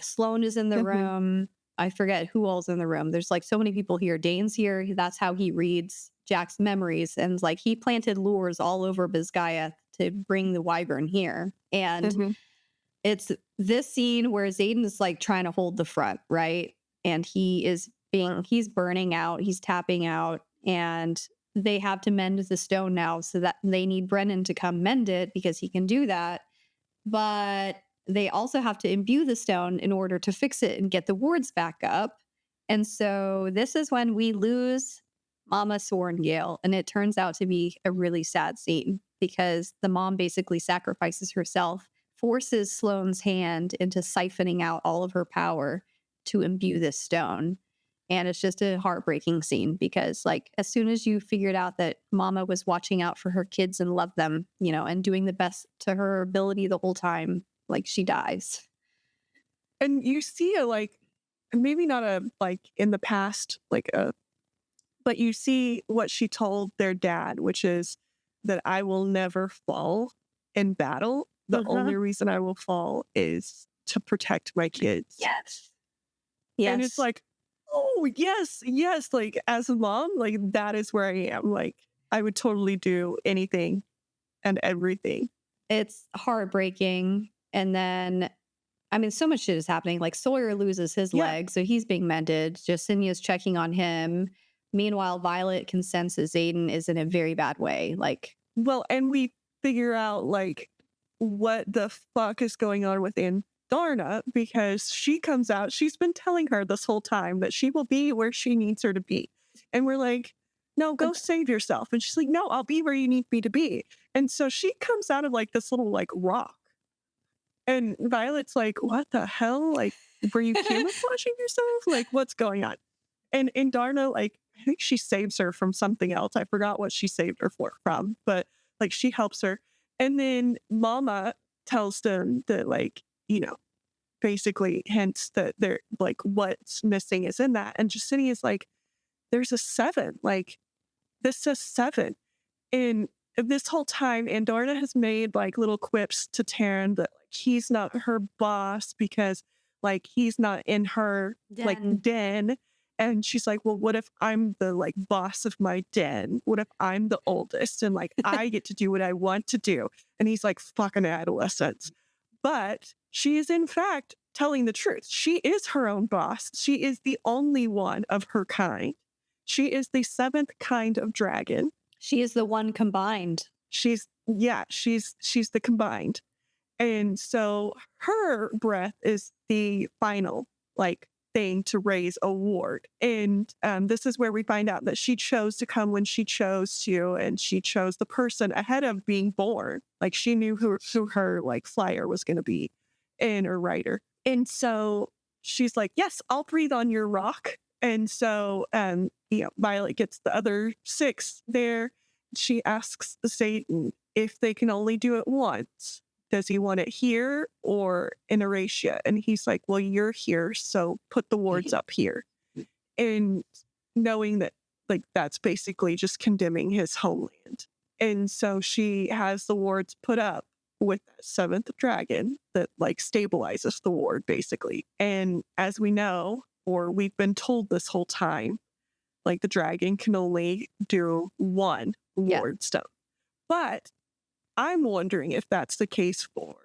Sloane is in the room. I forget who all's in the room. There's so many people here. Dane's here. That's how he reads Jack's memories. And he planted lures all over Basgiath to bring the wyvern here. And Mhm. it's this scene where Xaden is like trying to hold the front, right? And he's burning out, he's tapping out, and they have to mend the stone now, so that they need Brennan to come mend it because he can do that. But they also have to imbue the stone in order to fix it and get the wards back up. And so this is when we lose Mama Sorngale, and it turns out to be a really sad scene because the mom basically sacrifices herself, forces Sloane's hand into siphoning out all of her power to imbue this stone. And it's just a heartbreaking scene because, like, as soon as you figured out that Mama was watching out for her kids and loved them, and doing the best to her ability the whole time, like, she dies. And you see a maybe not a in the past but you see what she told their dad, which is that I will never fall in battle. The only reason I will fall is to protect my kids. Yes. And it's like, oh, yes, yes. Like, as a mom, like, that is where I am. Like, I would totally do anything and everything. It's heartbreaking. And then, I mean, so much shit is happening. Like, Sawyer loses his leg, so he's being mended. Justinia's checking on him. Meanwhile, Violet can sense that Xaden is in a very bad way. Like, well, and we figure out, like, what the fuck is going on with Andarna, because she comes out. She's been telling her this whole time that she will be where she needs her to be. And we're like, no, go save yourself. And she's like, no, I'll be where you need me to be. And so she comes out of like this little like rock. And Violet's like, what the hell? Like, were you camouflaging yourself? Like, what's going on? And Andarna, like, I think she saves her from something else. I forgot what she saved her from, but like she helps her. And then Mama tells them that, like, basically hints that they're like, what's missing is in that. And Justini is like, there's a 7. Like, this says 7. And this whole time, Andarna has made like little quips to Taryn that like he's not her boss because like he's not in her like den. And she's like, well, what if I'm the like boss of my den? What if I'm the oldest and like I get to do what I want to do? And he's like, fucking adolescents. But she is in fact telling the truth. She is her own boss. She is the only one of her kind. She is the 7th kind of dragon. She is the one combined. She's the combined. And so her breath is the final like thing to raise a ward. And this is where we find out that she chose to come when she chose to, and she chose the person ahead of being born. Like, she knew who her like flyer was going to be and her rider. And so she's like, yes, I'll breathe on your rock. And so Violet gets the other 6 there. She asks Xaden if they can only do it once. Does he want it here or in Erasia? And he's like, well, you're here, so put the wards up here. And knowing that, like, that's basically just condemning his homeland. And so she has the wards put up with that 7th dragon that, like, stabilizes the ward, basically. And as we know, or we've been told this whole time, like, the dragon can only do 1 ward stone. But I'm wondering if that's the case for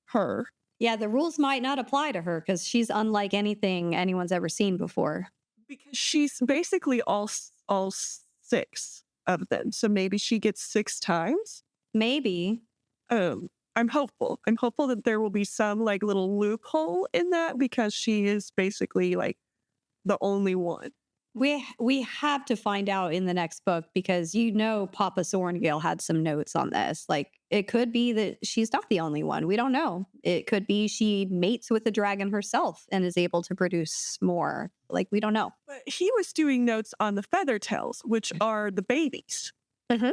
her. Yeah, the rules might not apply to her because she's unlike anything anyone's ever seen before. Because she's basically all 6 of them. So maybe she gets 6 times. Maybe. I'm hopeful. I'm hopeful that there will be some like little loophole in that because she is basically like the only one. We have to find out in the next book because Papa Sorngale had some notes on this. Like, it could be that she's not the only one. We don't know. It could be she mates with the dragon herself and is able to produce more. Like, we don't know. But he was doing notes on the Feathertails, which are the babies. Mm-hmm.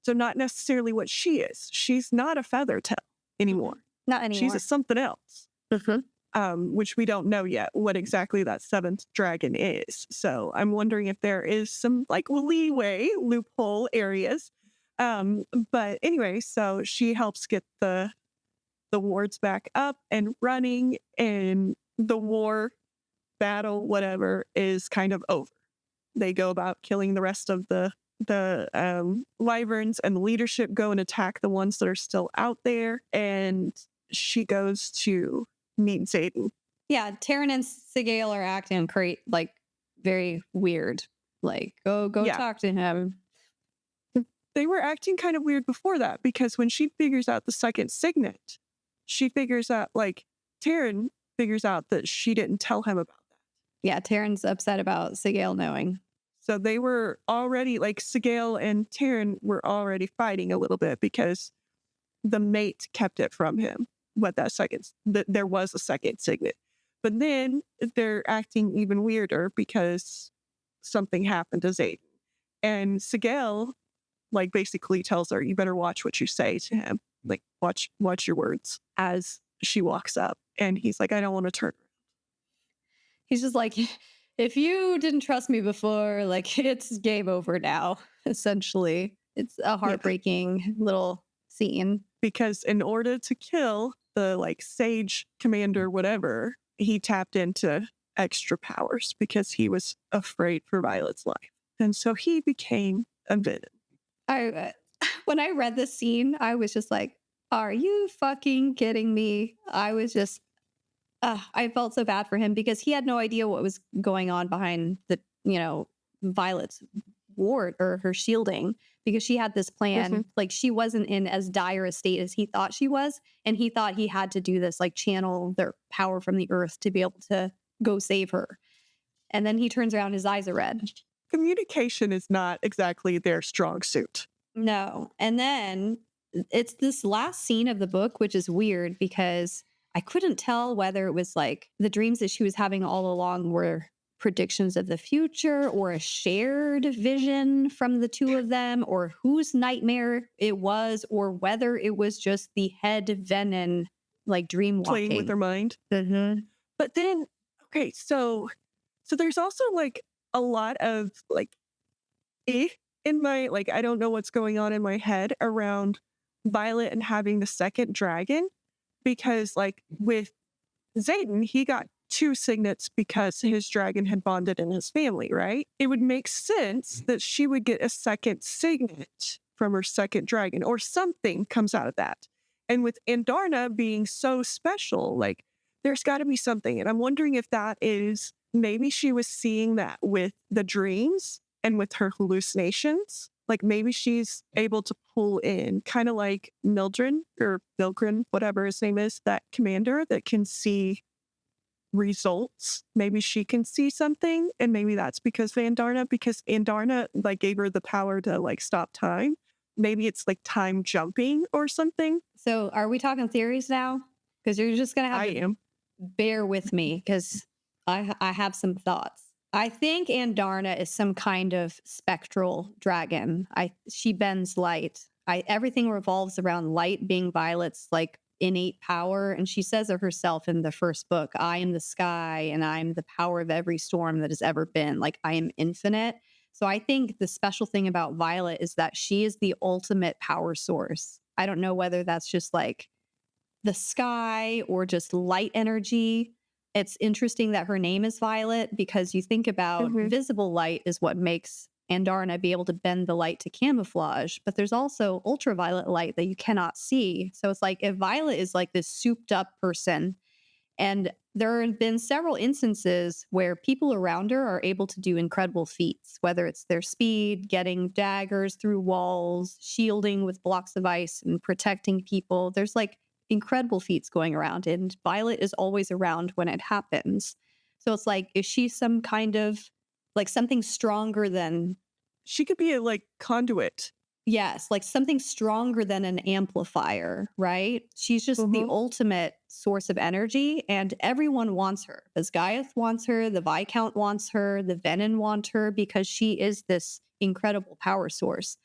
So not necessarily what she is. She's not a Feathertail anymore. Not anymore. She's a something else. Mm-hmm. Which we don't know yet what exactly that 7th dragon is. So I'm wondering if there is some like leeway, loophole areas. But anyway, so she helps get the wards back up and running, and the war, battle, whatever, is kind of over. They go about killing the rest of the wyverns and the leadership go and attack the ones that are still out there. And she goes to meet Xaden. Yeah, Taryn and Sigale are acting like very weird. Like, go Yeah. talk to him. They were acting kind of weird before that, because when she figures out the second signet, she figures out, like, Taryn figures out that she didn't tell him about that. Yeah, Taryn's upset about Sigale knowing. So they were already, like, Sigale and Taryn were already fighting a little bit because the mate kept it from him. There was a second signet. But then they're acting even weirder because something happened to Xaden. And Sigale, like, basically tells her, you better watch what you say to him. Like, watch your words, as she walks up. And he's like, I don't want to turn around. He's just like, if you didn't trust me before, like, it's game over now, essentially. It's a heartbreaking little scene. Because in order to kill the, like, sage commander, whatever, he tapped into extra powers because he was afraid for Violet's life. And so he became a villain. When I read this scene, I was just like, are you fucking kidding me? I was just, I felt so bad for him because he had no idea what was going on behind the, Violet's ward or her shielding, because she had this plan. Mm-hmm. Like, she wasn't in as dire a state as he thought she was. And he thought he had to do this, like, channel their power from the earth to be able to go save her. And then he turns around, his eyes are red. Communication is not exactly their strong suit. No. And then it's this last scene of the book, which is weird because I couldn't tell whether it was like the dreams that she was having all along were predictions of the future or a shared vision from the two of them, or whose nightmare it was, or whether it was just the head Venom, like, dream walking. Playing with her mind. Mm-hmm. But then, okay, so there's also, like, a lot of, like, in my, like, I don't know what's going on in my head around Violet and having the second dragon, because, like, with Xaden, he got 2 signets because his dragon had bonded in his family, right? It would make sense that she would get a second signet from her second dragon, or something comes out of that. And with Andarna being so special, like, there's got to be something. And I'm wondering if that is, maybe she was seeing that with the dreams and with her hallucinations. Like, maybe she's able to pull in, kind of like Mildred or Milgren, whatever his name is, that commander that can see results. Maybe she can see something, and maybe that's because of Andarna, because Andarna, like, gave her the power to, like, stop time. Maybe it's like time jumping or something. So are we talking theories now? Because you're just going to have to bear with me, because I have some thoughts. I think Andarna is some kind of spectral dragon. She bends light. Everything revolves around light being Violet's, like, innate power. And she says it herself in the first book, I am the sky and I'm the power of every storm that has ever been. Like, I am infinite. So I think the special thing about Violet is that she is the ultimate power source. I don't know whether that's just like the sky or just light energy. It's interesting that her name is Violet, because you think about visible light is what makes Andarna be able to bend the light to camouflage, but there's also ultraviolet light that you cannot see. So it's like, if Violet is like this souped up person, and there have been several instances where people around her are able to do incredible feats, whether it's their speed, getting daggers through walls, shielding with blocks of ice, and protecting people. There's like incredible feats going around, and Violet is always around when it happens. So it's like, is she some kind of like something stronger than... She could be a, like, conduit. Yes, like something stronger than an amplifier, right? She's just the ultimate source of energy, and everyone wants her. Basgiath wants her, the Viscount wants her, the Venom want her, because she is this incredible power source.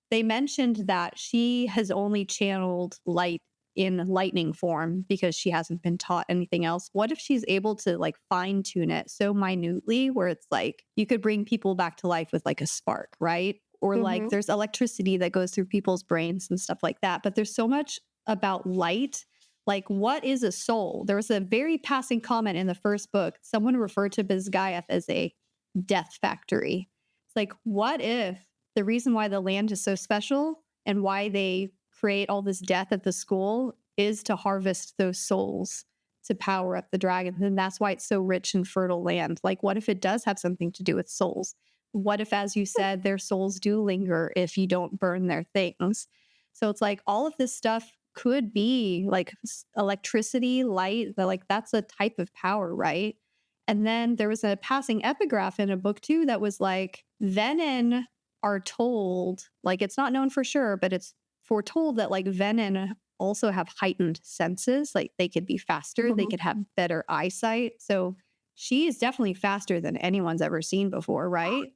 They mentioned that she has only channeled light in lightning form because she hasn't been taught anything else. What if she's able to, like, fine tune it so minutely where it's like you could bring people back to life with, like, a spark, right? Or like there's electricity that goes through people's brains and stuff like that. But there's so much about light. Like, what is a soul? There was a very passing comment in the first book. Someone referred to Basgiath as a death factory. It's like, what if the reason why the land is so special and why they create all this death at the school is to harvest those souls to power up the dragons. And that's why it's so rich and fertile land. Like, what if it does have something to do with souls? What if, as you said, their souls do linger if you don't burn their things? So it's like all of this stuff could be like electricity, light, like that's a type of power, right? And then there was a passing epigraph in a book too that was like, Venin are told, like it's not known for sure, but it's foretold that like Venin also have heightened senses. Like they could be faster, they could have better eyesight. So she is definitely faster than anyone's ever seen before, right?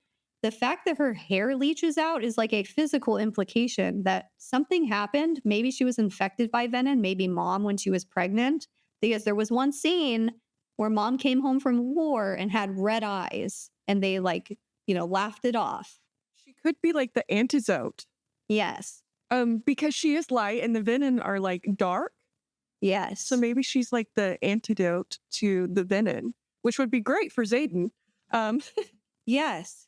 The fact that her hair leaches out is like a physical implication that something happened. Maybe she was infected by venom, maybe mom when she was pregnant, because there was one scene where mom came home from war and had red eyes and they like, laughed it off. She could be like the antidote. Yes. Because she is light and the venom are like dark. Yes. So maybe she's like the antidote to the venom, which would be great for Xaden. Yes.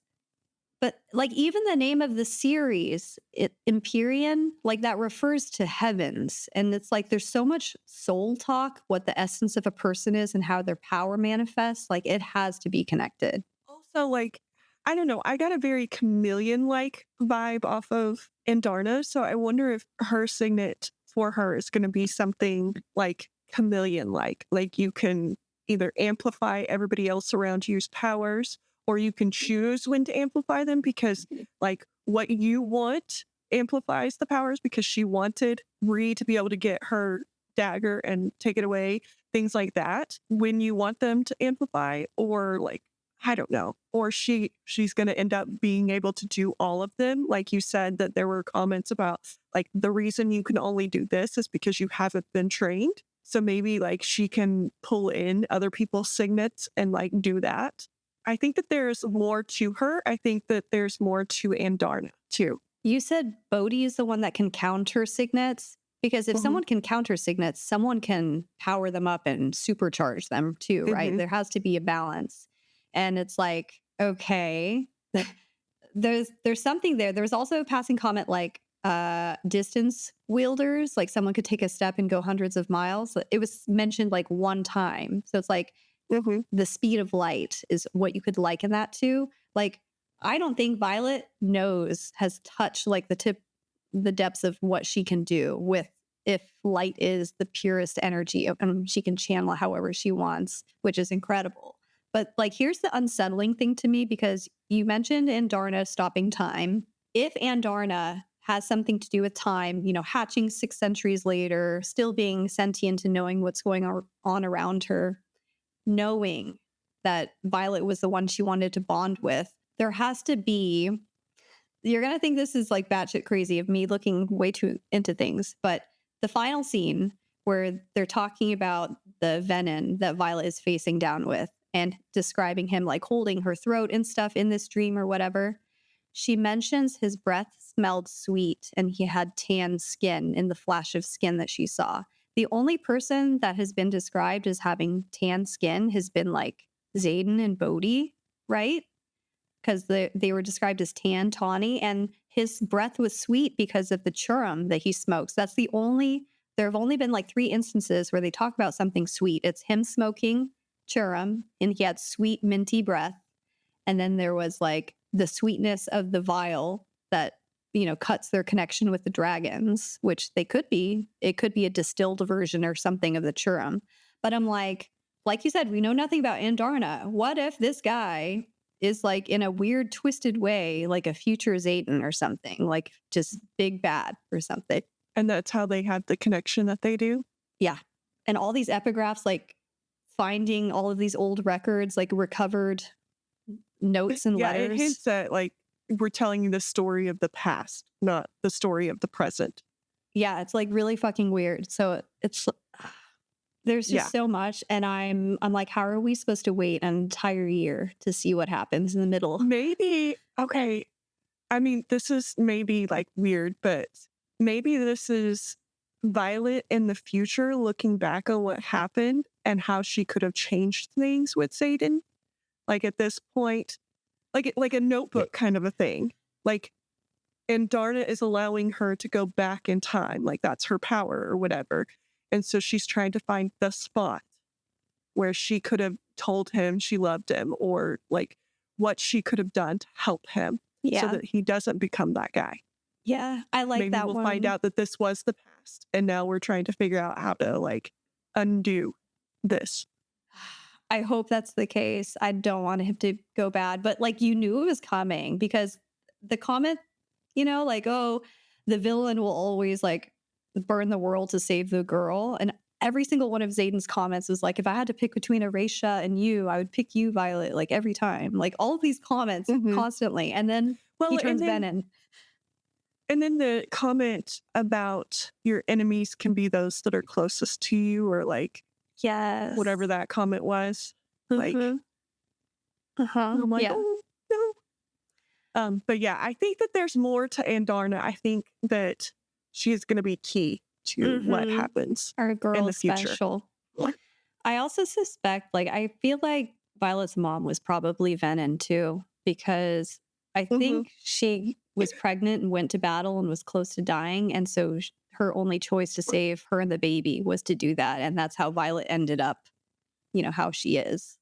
But like even the name of the series, Empyrean, like that refers to heavens. And it's like there's so much soul talk, what the essence of a person is and how their power manifests. Like it has to be connected. Also, like, I don't know, I got a very chameleon-like vibe off of Andarna. So I wonder if her signet for her is going to be something like chameleon-like. Like you can either amplify everybody else around you's powers, or you can choose when to amplify them because like what you want amplifies the powers because she wanted Ree to be able to get her dagger and take it away, things like that, when you want them to amplify, or like, I don't know, or she's going to end up being able to do all of them. Like you said that there were comments about like the reason you can only do this is because you haven't been trained. So maybe like she can pull in other people's signets and like do that. I think that there's more to her. I think that there's more to Andarna too. You said Bodhi is the one that can counter signets, because if someone can counter signets, someone can power them up and supercharge them too, right? There has to be a balance. And it's like, okay, there's something there. There's also a passing comment like distance wielders, like someone could take a step and go hundreds of miles. It was mentioned like one time. So it's like, the speed of light is what you could liken that to. Like, I don't think Violet has touched like the depths of what she can do with if light is the purest energy and she can channel however she wants, which is incredible. But like, here's the unsettling thing to me, because you mentioned Andarna stopping time. If Andarna has something to do with time, hatching 6 centuries later, still being sentient and knowing what's going on around her, knowing that Violet was the one she wanted to bond with, there has to be, you're going to think this is like batshit crazy of me looking way too into things, but the final scene where they're talking about the venom that Violet is facing down with and describing him like holding her throat and stuff in this dream or whatever, she mentions his breath smelled sweet and he had tan skin in the flash of skin that she saw. The only person that has been described as having tan skin has been like Xaden and Bodhi, right? Because they were described as tan, tawny, and his breath was sweet because of the churum that he smokes. There have only been like 3 instances where they talk about something sweet. It's him smoking churum, and he had sweet, minty breath. And then there was like the sweetness of the vial that cuts their connection with the dragons, which it could be a distilled version or something of the churum. But I'm like you said, we know nothing about Andarna. What if this guy is like in a weird twisted way, like a future Xaden or something, like just big bad or something. And that's how they have the connection that they do? Yeah. And all these epigraphs, like finding all of these old records, like recovered notes and letters. Yeah, it hints that like we're telling you the story of the past, not the story of the present. Yeah, it's like really fucking weird. So there's just so much, and I'm like, how are we supposed to wait an entire year to see what happens in the middle? Maybe, okay, I mean, this is maybe like weird, but maybe this is Violet in the future looking back on what happened and how she could have changed things with Xaden. Like at this point, like a notebook kind of a thing. Like Andarna is allowing her to go back in time. Like that's her power or whatever. And so she's trying to find the spot where she could have told him she loved him, or like what she could have done to help him so Yeah. that he doesn't become that guy. Yeah. I like Maybe that we'll one. find out that this was the past and now we're trying to figure out how to like undo this. I hope that's the case. I don't want him to go bad, but like you knew it was coming because the comment, like, oh, the villain will always like burn the world to save the girl. And every single one of Xaden's comments was like, if I had to pick between Erasha and you, I would pick you, Violet, like every time. Like all of these comments constantly. And then he turns Brennan. And then the comment about your enemies can be those that are closest to you, or like, yes, whatever that comment was. Like, I'm like, yeah. oh, no. But yeah, I think that there's more to Andarna. I think that she is going to be key to what happens Our girl in the is future. special. I also suspect, like, I feel like Violet's mom was probably Brennan too, because I think she was pregnant and went to battle and was close to dying. And so her only choice to save her and the baby was to do that. And that's how Violet ended up, how she is.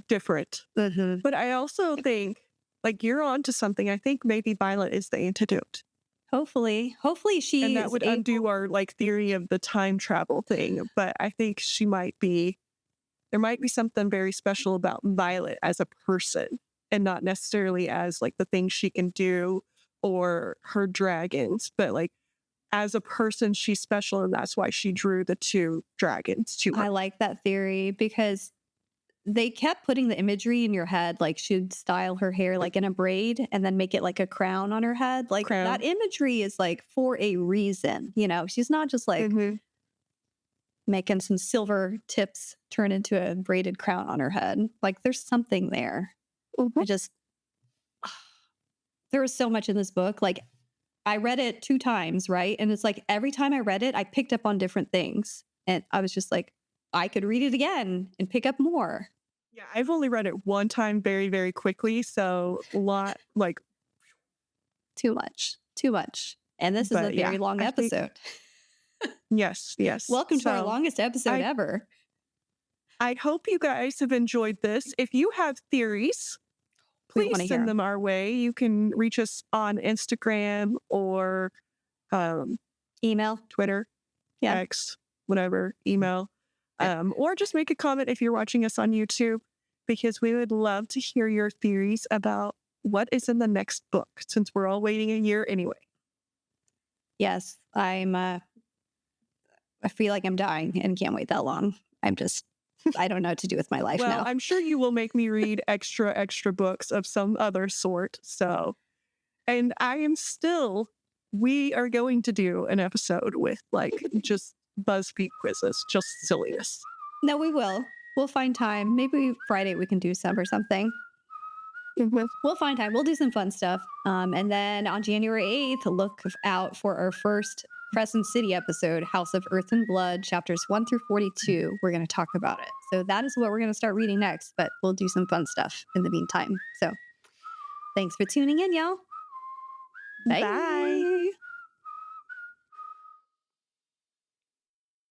Different. But I also think, like, you're on to something. I think maybe Violet is the antidote. Hopefully she and that would undo our like theory of the time travel thing. But I think there might be something very special about Violet as a person, and not necessarily as like the things she can do or her dragons, but like as a person, she's special, and that's why she drew the 2 dragons to her. I like that theory because they kept putting the imagery in your head, like she'd style her hair like in a braid and then make it like a crown on her head. Like that imagery is like for a reason, she's not just like making some silver tips turn into a braided crown on her head. Like there's something there. There was so much in this book. Like I read it 2 times, right? And it's like every time I read it, I picked up on different things. And I was just like, I could read it again and pick up more. Yeah, I've only read it 1 time very, very quickly. So a lot, like... Too much. And this is a very long episode. Yes. Welcome to our longest episode ever. I hope you guys have enjoyed this. If you have theories, please send them our way. You can reach us on Instagram or email, Twitter, X, whatever, email. Or just make a comment if you're watching us on YouTube, because we would love to hear your theories about what is in the next book, since we're all waiting a year anyway. Yes, I feel like I'm dying and can't wait that long. I don't know what to do with my life now. I'm sure you will make me read extra books of some other sort. So, and we are going to do an episode with like just BuzzFeed quizzes, just silliness. No, we will. We'll find time. Maybe Friday we can do some or something. We'll find time. We'll do some fun stuff. And then on January 8th, look out for our first Crescent City episode, House of Earth and Blood, chapters 1 through 42. We're going to talk about it. So that is what we're going to start reading next, but we'll do some fun stuff in the meantime. So thanks for tuning in, y'all. Bye.